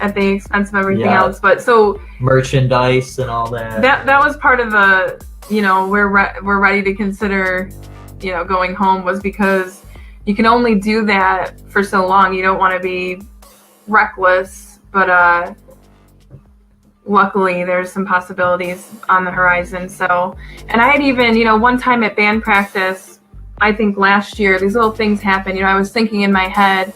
at the expense of everything else. But so merchandise and all that. That was part of the, you know, we're ready to consider, you know, going home, was because you can only do that for so long. You don't want to be reckless, but luckily there's some possibilities on the horizon. So, and I had even, you know, one time at band practice, I think last year, these little things happened. You know, I was thinking in my head,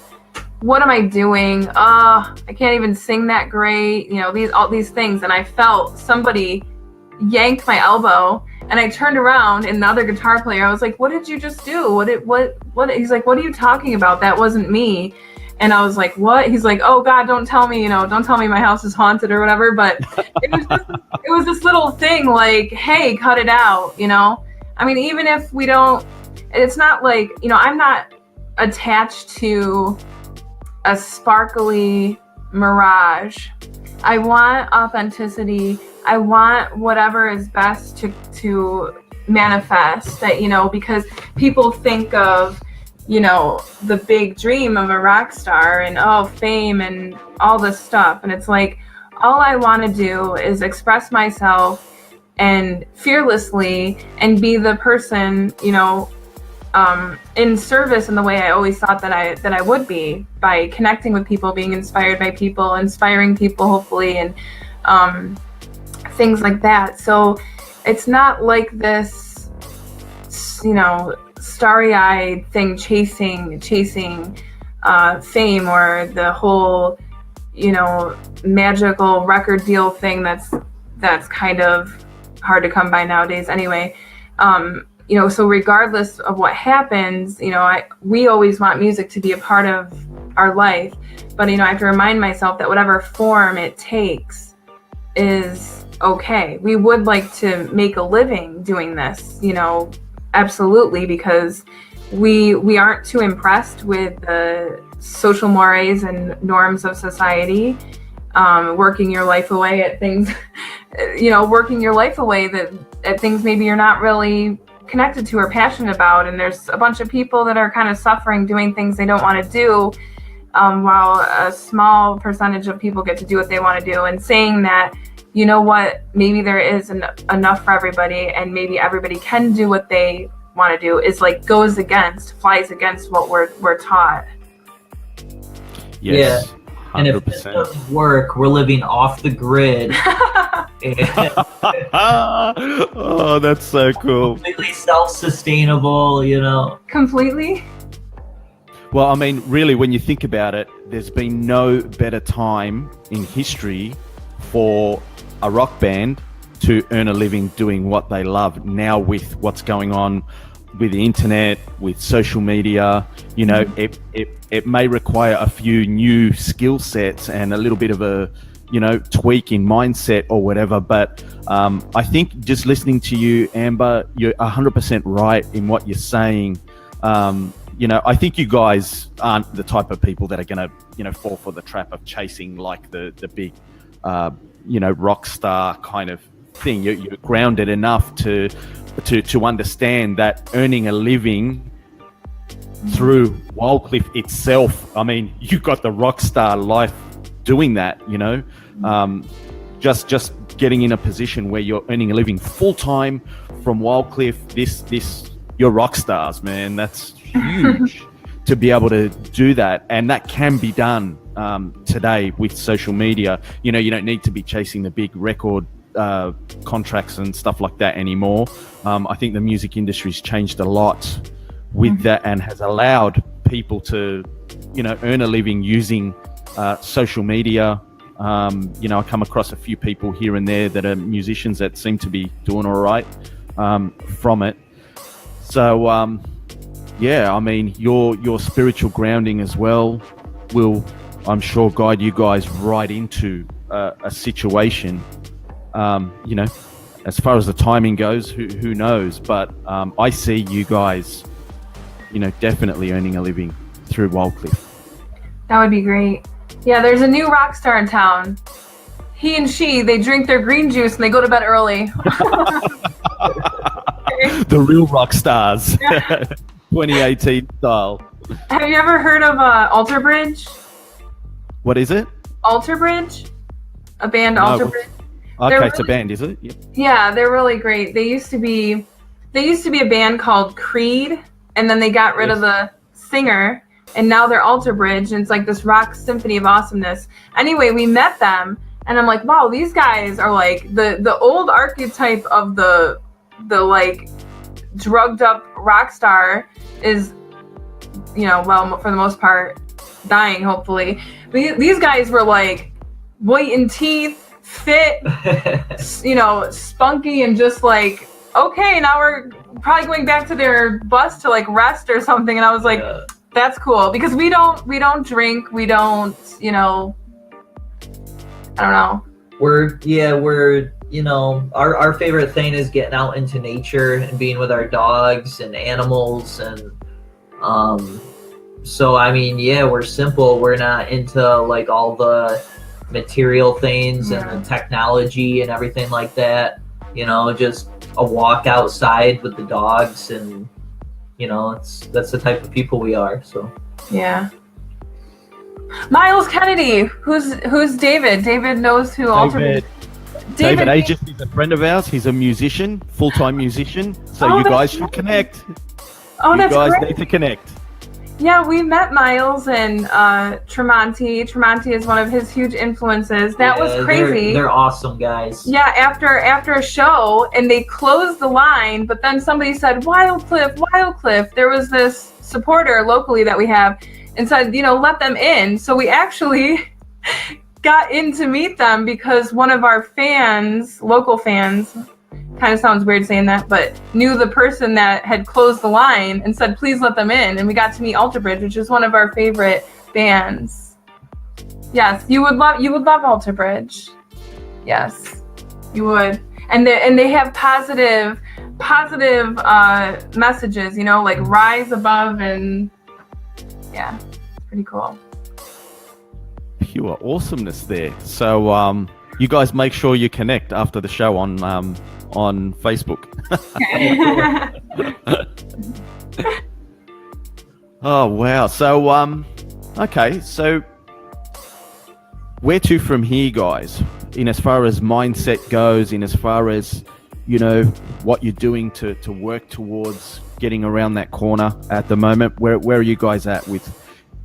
what am I doing? I can't even sing that great. You know, all these things. And I felt somebody yanked my elbow, and I turned around, and the other guitar player, I was like, what did you just do? What? He's like, what are you talking about? That wasn't me. And I was like, what? He's like, oh God, don't tell me, you know, don't tell me my house is haunted or whatever. But it was this little thing like, hey, cut it out, you know? I mean, even if we don't, it's not like, you know, I'm not attached to a sparkly mirage. I want authenticity. I want whatever is best to manifest that, you know, because people think of, you know, the big dream of a rock star and fame and all this stuff. And it's like, all I want to do is express myself and fearlessly and be the person, you know, in service in the way I always thought that I would be, by connecting with people, being inspired by people, inspiring people, hopefully, and things like that. So it's not like this, you know, starry-eyed thing chasing fame, or the whole, you know, magical record deal thing that's kind of hard to come by nowadays anyway. You know, so regardless of what happens, you know, we always want music to be a part of our life, but, you know, I have to remind myself that whatever form it takes is okay. We would like to make a living doing this, you know, absolutely, because we aren't too impressed with the social mores and norms of society, working your life away at things, you know, working your life away at things maybe you're not really connected to or passionate about. And there's a bunch of people that are kind of suffering doing things they don't want to do, while a small percentage of people get to do what they want to do. And saying that, you know what, maybe there is enough for everybody, and maybe everybody can do what they want to do, is like flies against what we're taught. Yes. Yeah. And if this doesn't work, we're living off the grid. Oh, that's so cool. Completely self-sustainable, you know. Completely. Well, I mean, really, when you think about it, there's been no better time in history for a rock band to earn a living doing what they love. Now, with what's going on with the internet, with social media, you know, it may require a few new skill sets and a little bit of a, you know, tweak in mindset or whatever. But I think just listening to you, Amber, you're 100% right in what you're saying. You know, I think you guys aren't the type of people that are going to, you know, fall for the trap of chasing like the big, you know, rock star kind of thing. You're grounded enough to understand that earning a living through Wildcliffe itself, I mean, you got the rock star life doing that, you know, just getting in a position where you're earning a living full time from Wildcliffe. This you're rock stars, man. That's huge to be able to do that, and that can be done today with social media. You know, you don't need to be chasing the big record contracts and stuff like that anymore. I think the music industry's changed a lot with that, and has allowed people to, you know, earn a living using social media. You know, I come across a few people here and there that are musicians that seem to be doing all right from it. So yeah, I mean, your spiritual grounding as well will, I'm sure, guide you guys right into a situation. You know, as far as the timing goes, who knows? But I see you guys, you know, definitely earning a living through Wildcliffe. That would be great. Yeah, there's a new rock star in town. He and she, they drink their green juice and they go to bed early. The real rock stars. 2018 style. Have you ever heard of Alter Bridge? What is it? Alter Bridge? A band, No, Alter what's- Bridge? Okay, it's a band, is it? Yeah. Yeah, they're really great. They used to be a band called Creed, and then they got rid of the singer, and now they're Alter Bridge, and it's like this rock symphony of awesomeness. Anyway, we met them, and I'm like, wow, these guys are like the old archetype of the like drugged up rock star is, you know, well, for the most part, dying, hopefully. But these guys were like whitened teeth, fit, you know, spunky, and just like, okay, now we're probably going back to their bus to like rest or something. And I was like, that's cool, because we don't drink, we don't, you know, I don't know. We're You know, our favorite thing is getting out into nature and being with our dogs and animals, and so I mean, yeah, we're simple. We're not into like all the material things and the technology and everything like that. You know, just a walk outside with the dogs, and you know, that's the type of people we are. So yeah. Miles Kennedy, who's David? David knows who Alter. David Aegis is a friend of ours. He's a musician, full-time musician. So you guys should connect. Oh, that's great. You guys need to connect. Yeah, we met Miles and Tremonti. Tremonti is one of his huge influences. That was crazy. They're awesome guys. Yeah, after a show, and they closed the line, but then somebody said, Wildcliffe. There was this supporter locally that we have, and said, you know, let them in. So we actually got in to meet them because one of our fans, local fans, kind of sounds weird saying that, but knew the person that had closed the line and said, please let them in. And we got to meet Alter Bridge, which is one of our favorite bands. Yes, you would love Alter Bridge. Yes, you would. And they have positive messages, you know, like rise above, and yeah, it's pretty cool. Pure awesomeness there. So you guys make sure you connect after the show on Facebook. Oh wow. So okay, so where to from here, guys? In as far as mindset goes, in as far as, you know, what you're doing to work towards getting around that corner at the moment, where are you guys at with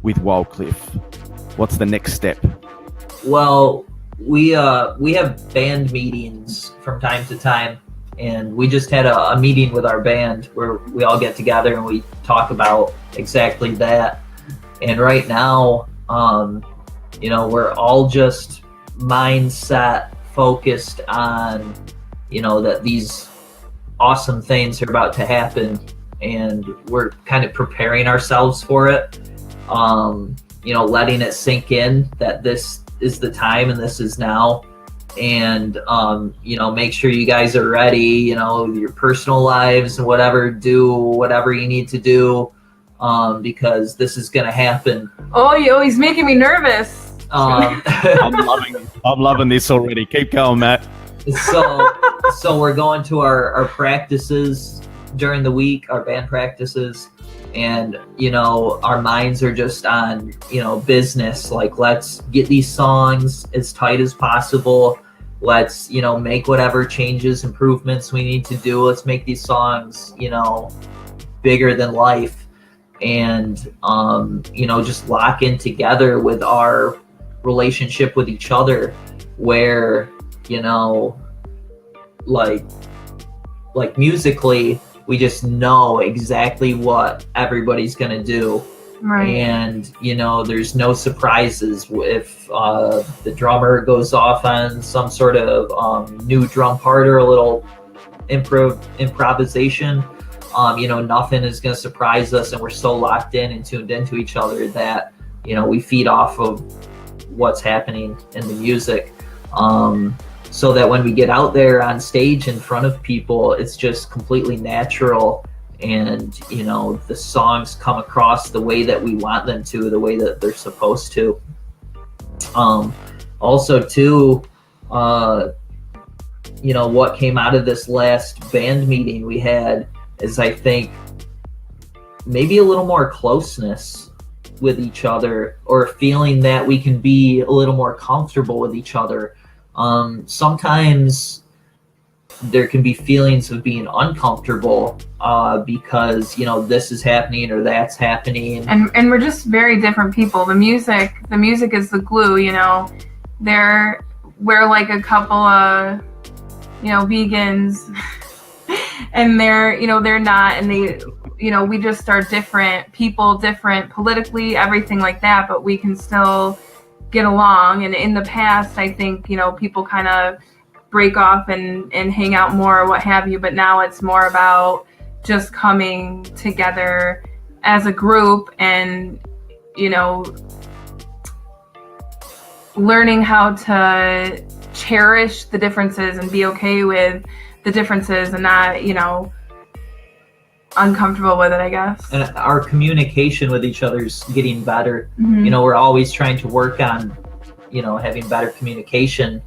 Wildcliffe? What's the next step? Well, we have band meetings from time to time, and we just had a meeting with our band where we all get together and we talk about exactly that. And right now, you know, we're all just mindset focused on, you know, that these awesome things are about to happen, and we're kind of preparing ourselves for it. You know, letting it sink in that this is the time and this is now. And, you know, make sure you guys are ready, you know, your personal lives and whatever, do whatever you need to do, because this is going to happen. Oh, he's making me nervous. I'm loving this already. Keep going, Matt. So we're going to our practices during the week, our band practices. And, you know, our minds are just on, you know, business. Like, let's get these songs as tight as possible. Let's, you know, make whatever changes, improvements we need to do. Let's make these songs, you know, bigger than life. And, you know, just lock in together with our relationship with each other, where, you know, like musically, we just know exactly what everybody's going to do. Right. And, you know, there's no surprises. If the drummer goes off on some sort of new drum part or a little improvisation, Nothing is going to surprise us, and we're so locked in and tuned into each other that, we feed off of what's happening in the music. So that when we get out there on stage in front of people, it's just completely natural, and the songs come across the way that we want them to, the way that they're supposed to. Also too, what came out of this last band meeting we had is, I think, maybe a little more closeness with each other, or feeling that we can be a little more comfortable with each other. Sometimes there can be feelings of being uncomfortable because this is happening or that's happening, and we're just very different people. The music is the glue. We're like a couple of vegans, and they're not, and they we just are different people, different politically, everything like that, but we can still get along. And in the past, I think people kind of break off and hang out more or what have you, but now it's more about just coming together as a group and learning how to cherish the differences and be okay with the differences and not uncomfortable with it, I guess. And our communication with each other's getting better. Mm-hmm. We're always trying to work on having better communication,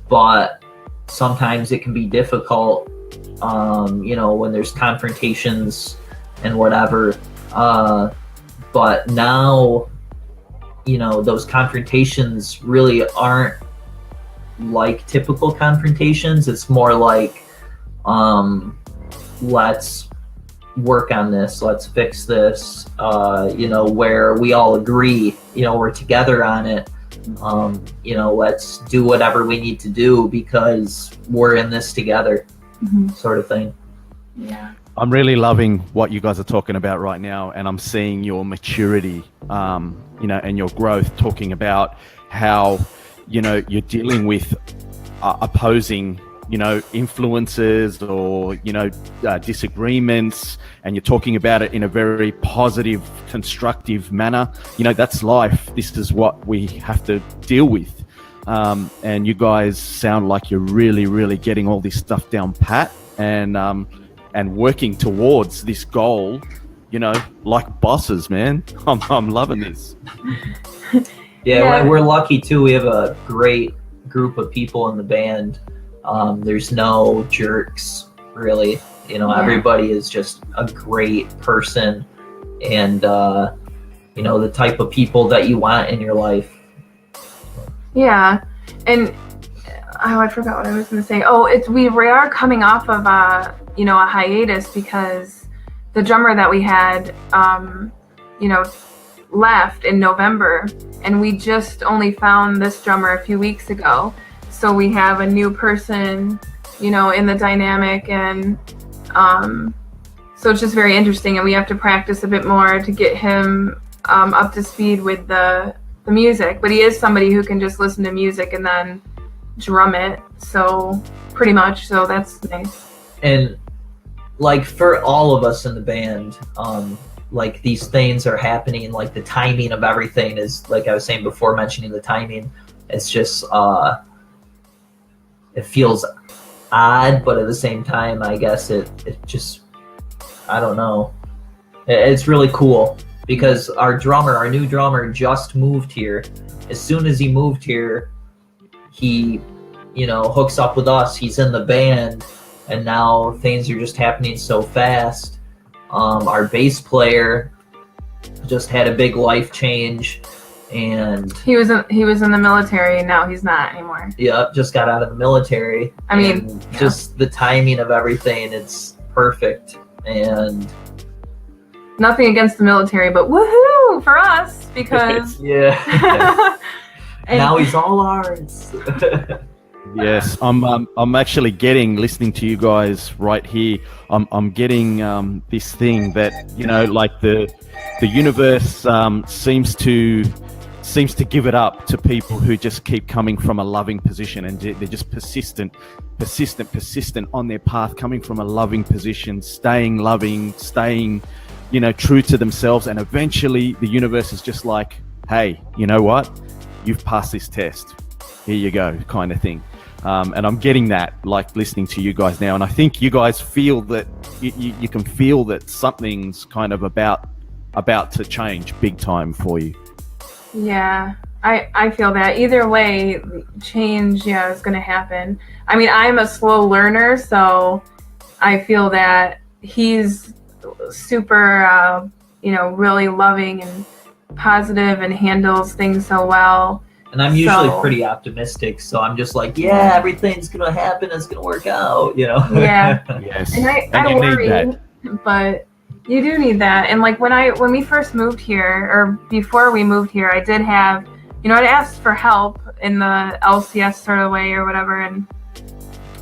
but sometimes it can be difficult when there's confrontations and whatever, but now those confrontations really aren't like typical confrontations. It's more like let's work on this, let's fix this, where we all agree, we're together on it, let's do whatever we need to do because we're in this together, sort of thing. Yeah. I'm really loving what you guys are talking about right now, and I'm seeing your maturity, and your growth, talking about how, you're dealing with opposing influences or disagreements, and you're talking about it in a very positive, constructive manner. That's life. This is what we have to deal with, and you guys sound like you're really, really getting all this stuff down pat, and working towards this goal, like bosses, man. I'm loving this. Yeah, we're lucky too. We have a great group of people in the band. There's no jerks, really. Everybody is just a great person, and the type of people that you want in your life. Yeah, and I forgot what I was going to say. We are coming off of a hiatus because the drummer that we had, left in November, and we just only found this drummer a few weeks ago. So we have a new person, in the dynamic, and so it's just very interesting, and we have to practice a bit more to get him up to speed with the music. But he is somebody who can just listen to music and then drum it, so pretty much, so that's nice. And like for all of us in the band, like these things are happening, like the timing of everything is, like I was saying before, mentioning the timing, it's just it feels odd, but at the same time, I guess it just, I don't know, it's really cool because our new drummer just moved here. As soon as he moved here, he hooks up with us, he's in the band, and now things are just happening so fast. Our bass player just had a big life change, and he was in the military, and now he's not anymore. Yep, just got out of the military. Just the timing of everything, it's perfect. And nothing against the military, but woohoo for us, because yeah. Now he's all ours. Yes, I'm actually listening to you guys right here. I'm getting this thing that like the universe seems to seems to give it up to people who just keep coming from a loving position, and they're just persistent on their path, coming from a loving position, staying loving, staying, true to themselves. And eventually the universe is just like, hey, you know what? You've passed this test. Here you go, kind of thing. And I'm getting that, like listening to you guys now. And I think you guys feel that you can feel that something's kind of about to change big time for you. Yeah, I feel that. Either way, change, is going to happen. I mean, I'm a slow learner, so I feel that he's super, really loving and positive and handles things so well. And I'm usually pretty optimistic, so I'm just like, yeah, everything's going to happen. It's going to work out, Yeah. Yes. And I worry, but you do need that. And like when we first moved here, or before we moved here, I did have, I'd asked for help in the LCS sort of way or whatever. And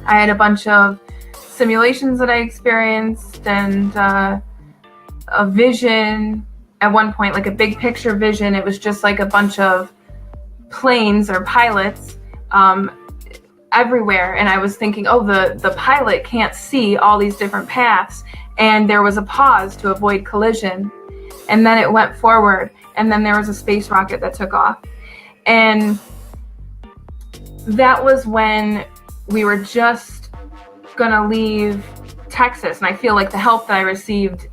I had a bunch of simulations that I experienced, and a vision at one point, like a big picture vision. It was just like a bunch of planes or pilots everywhere. And I was thinking, the pilot can't see all these different paths. And there was a pause to avoid collision. And then it went forward. And then there was a space rocket that took off. And that was when we were just gonna leave Texas. And I feel like the help that I received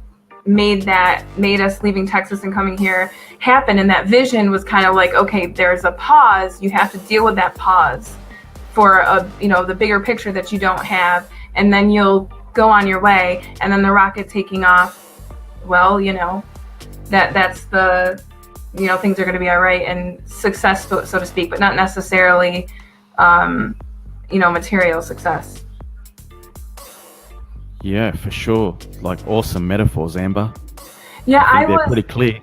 made us leaving Texas and coming here happen. And that vision was kind of like, okay, there's a pause. You have to deal with that pause for the bigger picture that you don't have. And then you'll go on your way. And then the rocket taking off, well, that's the, things are going to be all right, and success, so to speak, but not necessarily, material success. Yeah, for sure. Like awesome metaphors, Amber. Yeah, they're pretty clear.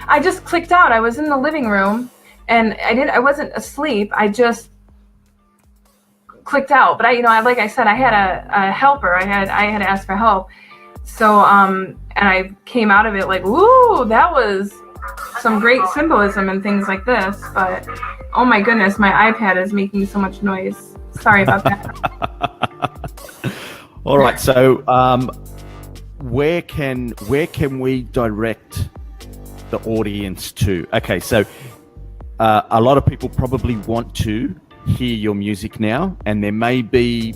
I just clicked out. I was in the living room, and I wasn't asleep. I just clicked out. But like I said, I had a helper. I had asked for help. So and I came out of it like, woo, that was some great symbolism and things like this. But oh my goodness, my iPad is making so much noise. Sorry about that. All right, so where can we direct the audience to? Okay, so a lot of people probably want to hear your music now, and there may be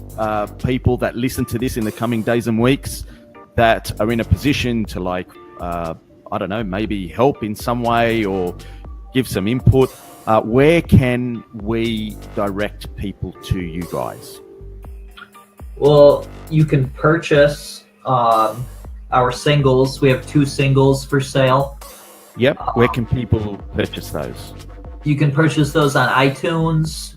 people that listen to this in the coming days and weeks that are in a position to I don't know, maybe help in some way or give some input. Where can we direct people to you guys? Well, you can purchase our singles. We have 2 singles for sale. Yep. Where can people purchase those? You can purchase those on iTunes,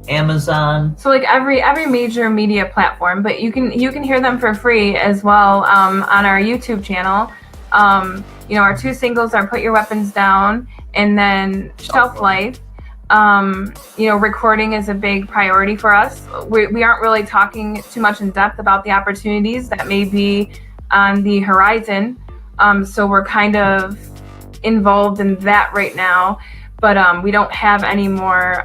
Amazon. So like every major media platform, but you can hear them for free as well on our YouTube channel. Our 2 singles are Put Your Weapons Down and then Shelf Life. Recording is a big priority for us. We aren't really talking too much in depth about the opportunities that may be on the horizon. So we're kind of involved in that right now, but we don't have any more,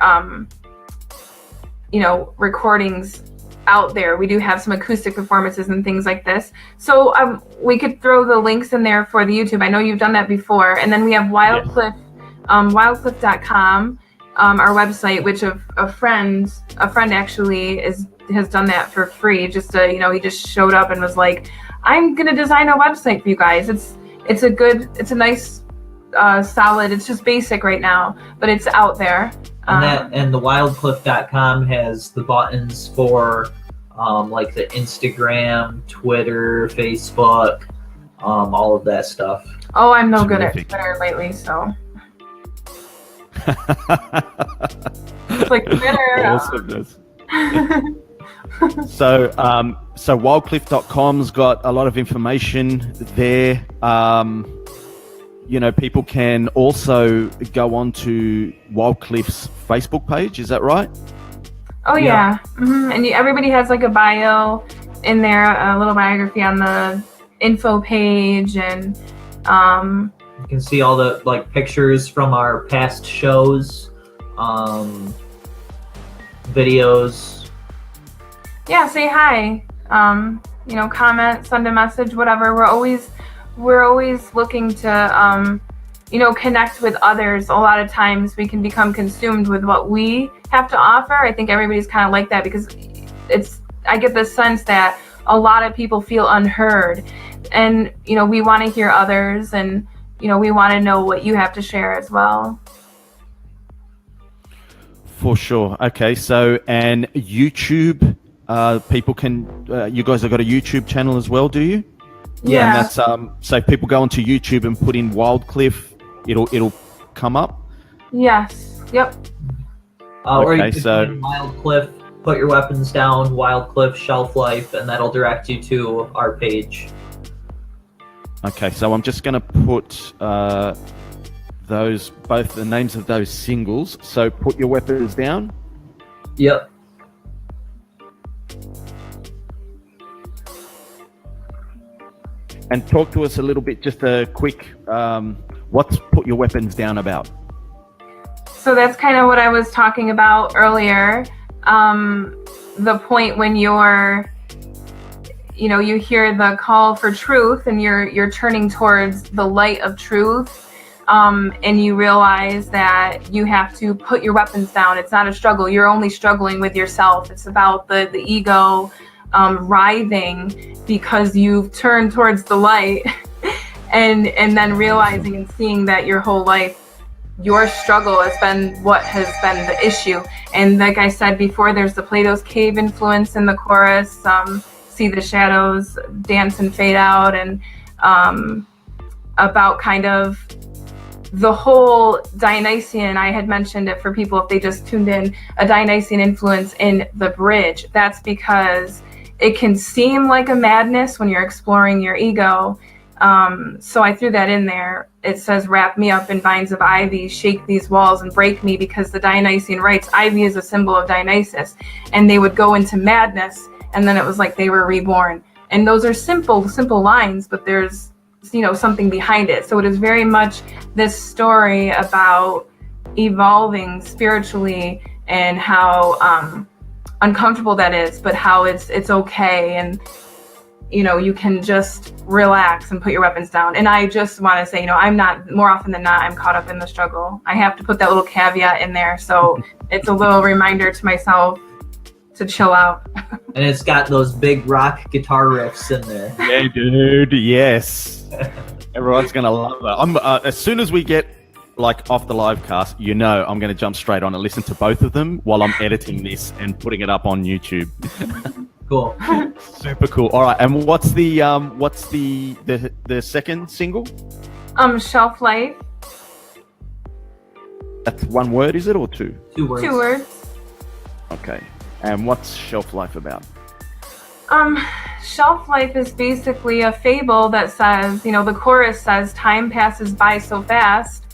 recordings out there. We do have some acoustic performances and things like this. So we could throw the links in there for the YouTube. I know you've done that before. And then we have Wildcliffe, wildcliffe.com. Our website, which a friend actually has done that for free. Just he just showed up and was like, I'm gonna design a website for you guys. It's a nice, solid. It's just basic right now, but it's out there. And the wildcliffe.com has the buttons for like the Instagram, Twitter, Facebook, all of that stuff. Oh, I'm no good at Twitter lately, so. It's like Twitter. Awesomeness. So wildcliffe.com's got a lot of information there. People can also go on to Wildcliffe's Facebook page. Is that right? Oh yeah. Mm-hmm. And everybody has like a bio in there, a little biography on the info page, and you can see all the like pictures from our past shows, videos. Yeah, say hi. Comment, send a message, whatever. We're always looking to connect with others. A lot of times we can become consumed with what we have to offer. I think everybody's kind of like that because I get the sense that a lot of people feel unheard, and we want to hear others, and we want to know what you have to share as well. For sure. Okay, so and YouTube, people can. You guys have got a YouTube channel as well, do you? Yeah. And that's so if people go onto YouTube and put in Wildcliffe, it'll come up. Yes. Yep. Or you Okay, can so- put in Wildcliffe, put your weapons down, Wildcliffe Shelf Life, and that'll direct you to our page. Okay, so I'm just going to put both the names of those singles. So put your weapons down. Yep. And talk to us a little bit, just a quick, what's Put Your Weapons Down about? So that's kind of what I was talking about earlier. The point when you hear the call for truth and you're turning towards the light of truth, and you realize that you have to put your weapons down. It's not a struggle. You're only struggling with yourself. It's about the ego writhing because you've turned towards the light and then realizing and seeing that your whole life, your struggle has been what has been the issue. And like I said before, there's the Plato's Cave influence in the chorus, see the shadows dance and fade out, and about kind of the whole Dionysian. I had mentioned it for people if they just tuned in, a Dionysian influence in the bridge. That's because it can seem like a madness when you're exploring your ego. So I threw that in there. It says, wrap me up in vines of ivy, shake these walls and break me, because the Dionysian rites, ivy is a symbol of Dionysus, and they would go into madness, and then it was like they were reborn. And those are simple lines, but there's something behind it. So it is very much this story about evolving spiritually and how uncomfortable that is, but how it's okay, and you can just relax and put your weapons down. And I just want to say, I'm not, more often than not, I'm caught up in the struggle. I have to put that little caveat in there, so it's a little reminder to myself to chill out. And it's got those big rock guitar riffs in there. Yeah, dude. Yes. Everyone's gonna love that. I'm as soon as we get off the live cast, I'm gonna jump straight on and listen to both of them while I'm editing this and putting it up on YouTube. Cool. Super cool. All right, and what's the second single? Shelf Life. That's one word, is it, or two? 2 words. 2 words. Okay. And what's Shelf Life about? Shelf life is basically a fable that says, the chorus says, time passes by so fast.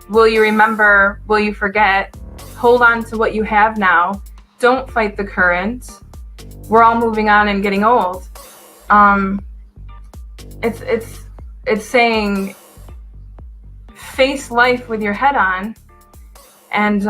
Will you remember? Will you forget? Hold on to what you have now. Don't fight the current. We're all moving on and getting old. It's saying, face life with your head on, and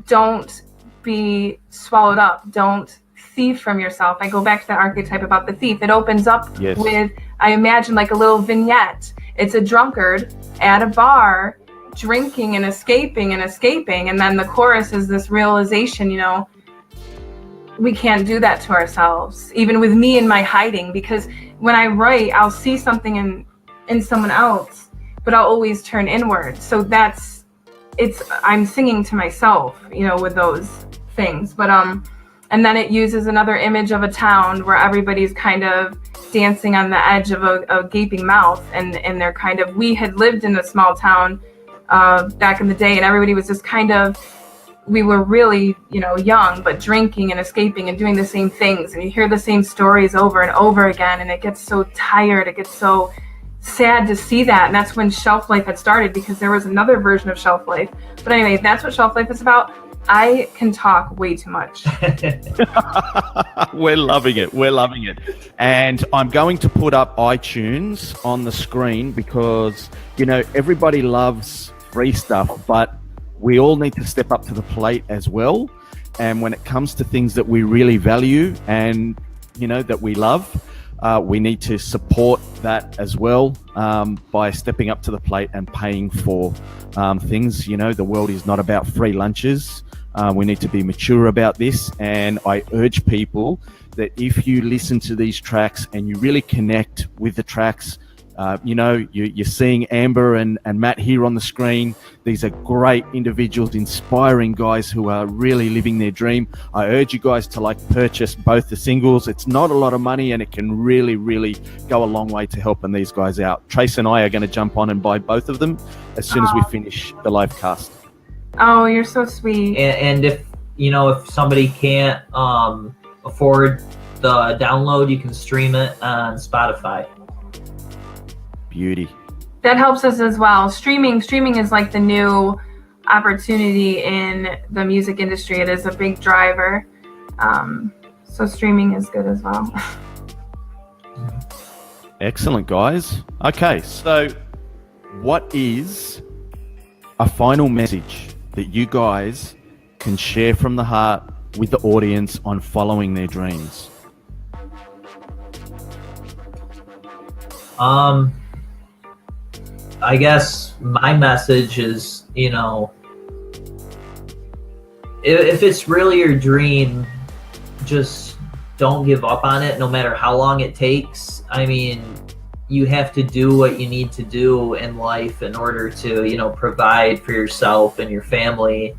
don't be swallowed up. Don't thief from yourself. I go back to that archetype about the thief. It opens up with, I imagine, like a little vignette. It's a drunkard at a bar drinking and escaping, and then the chorus is this realization, we can't do that to ourselves, even with me in my hiding, because when I write, I'll see something in someone else, but I'll always turn inward. So I'm singing to myself, with those things. But and then it uses another image of a town where everybody's kind of dancing on the edge of a gaping mouth, and they're kind of, we had lived in a small town back in the day, and everybody was just kind of, we were really, young, but drinking and escaping and doing the same things, and you hear the same stories over and over again, and it gets so tired, it gets so sad to see that. And that's when Shelf Life had started, because there was another version of Shelf Life. But anyway, that's what Shelf Life is about. I can talk way too much. We're loving it. We're loving it. And I'm going to put up iTunes on the screen because, you know, everybody loves free stuff, but we all need to step up to the plate as well. And when it comes to things that we really value and, you know, that we love, we need to support that as well by stepping up to the plate and paying for things. You know, the world is not about free lunches. We need to be mature about this. And I urge people that if you listen to these tracks and you really connect with the tracks, you know, you're seeing Amber and Matt here on the screen. These are great individuals, inspiring guys who are really living their dream. I urge you guys to purchase both the singles. It's not a lot of money and it can really, really go a long way to helping these guys out. Trace and I are going to jump on and buy both of them as soon as we finish the live cast. Oh, you're so sweet. And if, you know, if somebody can't afford the download, you can stream it on Spotify. Beauty. That helps us as well. Streaming is like the new opportunity in the music industry. It is a big driver. So streaming is good as well. Excellent, guys. Okay, so what is a final message that you guys can share from the heart with the audience on following their dreams? I guess my message is, you know, if it's really your dream, just don't give up on it, no matter how long it takes. I mean, you have to do what you need to do in life in order to, you know, provide for yourself and your family.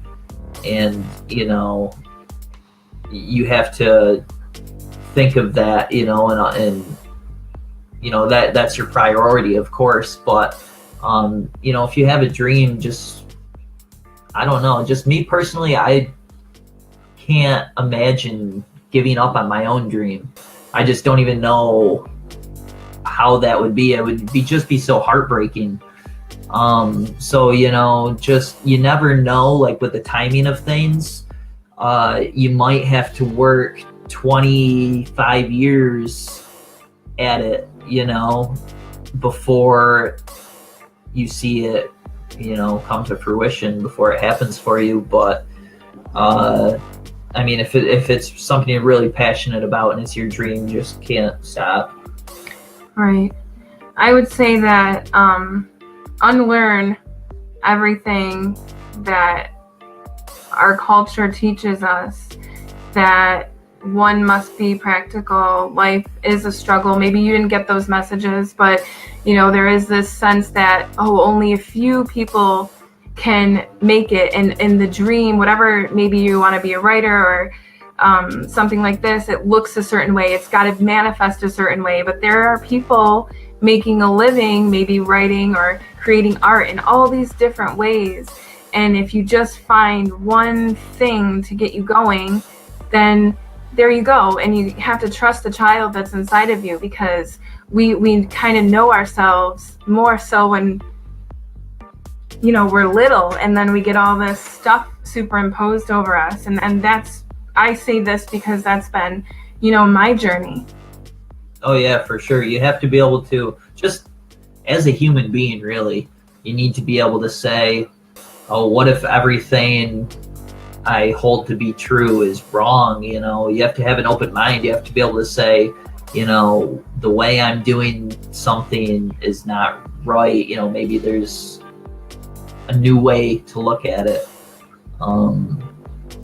And, you know, you have to think of that, you know, and you know, that's your priority, of course. But, you know, if you have a dream, just, I don't know, just me personally, I can't imagine giving up on my own dream. I just don't even know how that would be. It would just be so heartbreaking. So, you know, just, you never know, like with the timing of things, you might have to work 25 years at it, you know, before you see it, you know, come to fruition, before it happens for you. But I mean, if it's something you're really passionate about and it's your dream, you just can't stop. Right. I would say that unlearn everything that our culture teaches us, that one must be practical. Life is a struggle. Maybe you didn't get those messages, but you know, there is this sense that, oh, only a few people can make it in the dream, whatever, maybe you want to be a writer or something like this, it looks a certain way, it's got to manifest a certain way, but there are people making a living, maybe writing or creating art in all these different ways. And if you just find one thing to get you going, then there you go. And you have to trust the child that's inside of you, because we kind of know ourselves more so when, you know, we're little, and then we get all this stuff superimposed over us. And that's, I say this because that's been, you know, my journey. Oh yeah, for sure. You have to be able to, just as a human being, really, you need to be able to say, oh, what if everything I hold to be true is wrong? You know, you have to have an open mind. You have to be able to say, you know, the way I'm doing something is not right. You know, maybe there's a new way to look at it.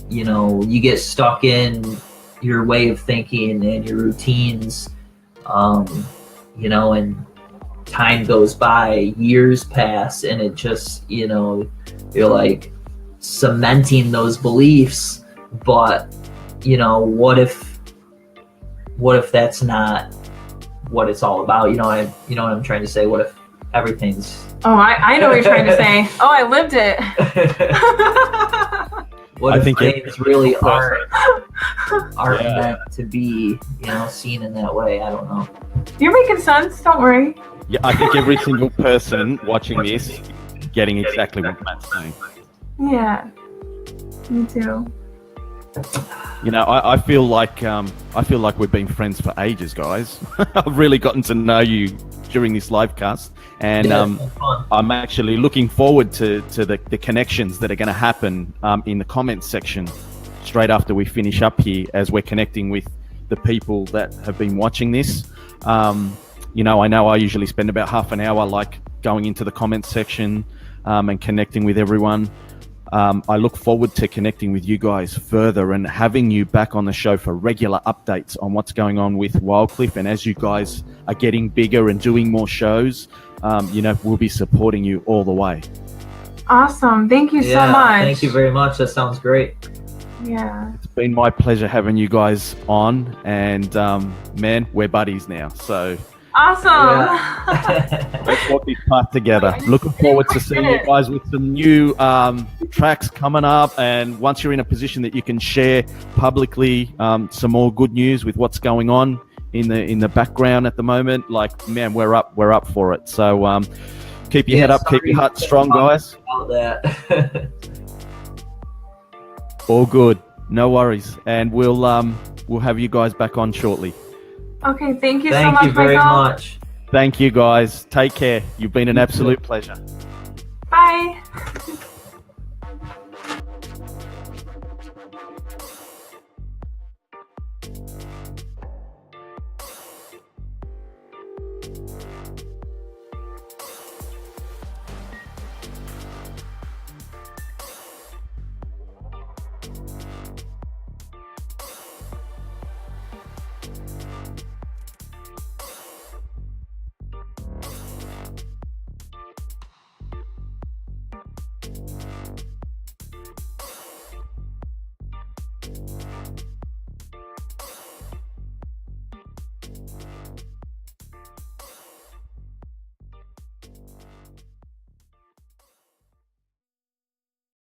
You know, you get stuck in your way of thinking and your routines, you know, and time goes by, years pass, and it just, you know, you're like cementing those beliefs. But, you know, what if that's not what it's all about? You know what I'm trying to say? What if everything's... Oh, I know what you're trying to say. Oh, I lived it. What if things really aren't meant to be, you know, seen in that way? I don't know. You're making sense. Don't worry. Yeah, I think every single person watching this getting exactly what Matt's saying. Yeah. Me too. You know, I feel like we've been friends for ages, guys. I've really gotten to know you during this live cast, and I'm actually looking forward to the connections that are going to happen in the comments section straight after we finish up here, as we're connecting with the people that have been watching this. You know I usually spend about half an hour like going into the comments section and connecting with everyone. I look forward to connecting with you guys further and having you back on the show for regular updates on what's going on with Wildcliffe. And as you guys are getting bigger and doing more shows, you know, we'll be supporting you all the way. Awesome. Thank you so much. Thank you very much. That sounds great. Yeah. It's been my pleasure having you guys on, and man, we're buddies now. So awesome. Yeah. let's walk this path together. Looking forward to seeing you guys with some new tracks coming up, and once you're in a position that you can share publicly some more good news with what's going on in the background at the moment, like, man, we're up for it. So keep your head up, keep your heart strong, guys. About that. All good, no worries, and we'll have you guys back on shortly. Okay, thank you so Thank much, you very Michael. much. Thank you, guys. Take care. You've been an absolute pleasure. Bye.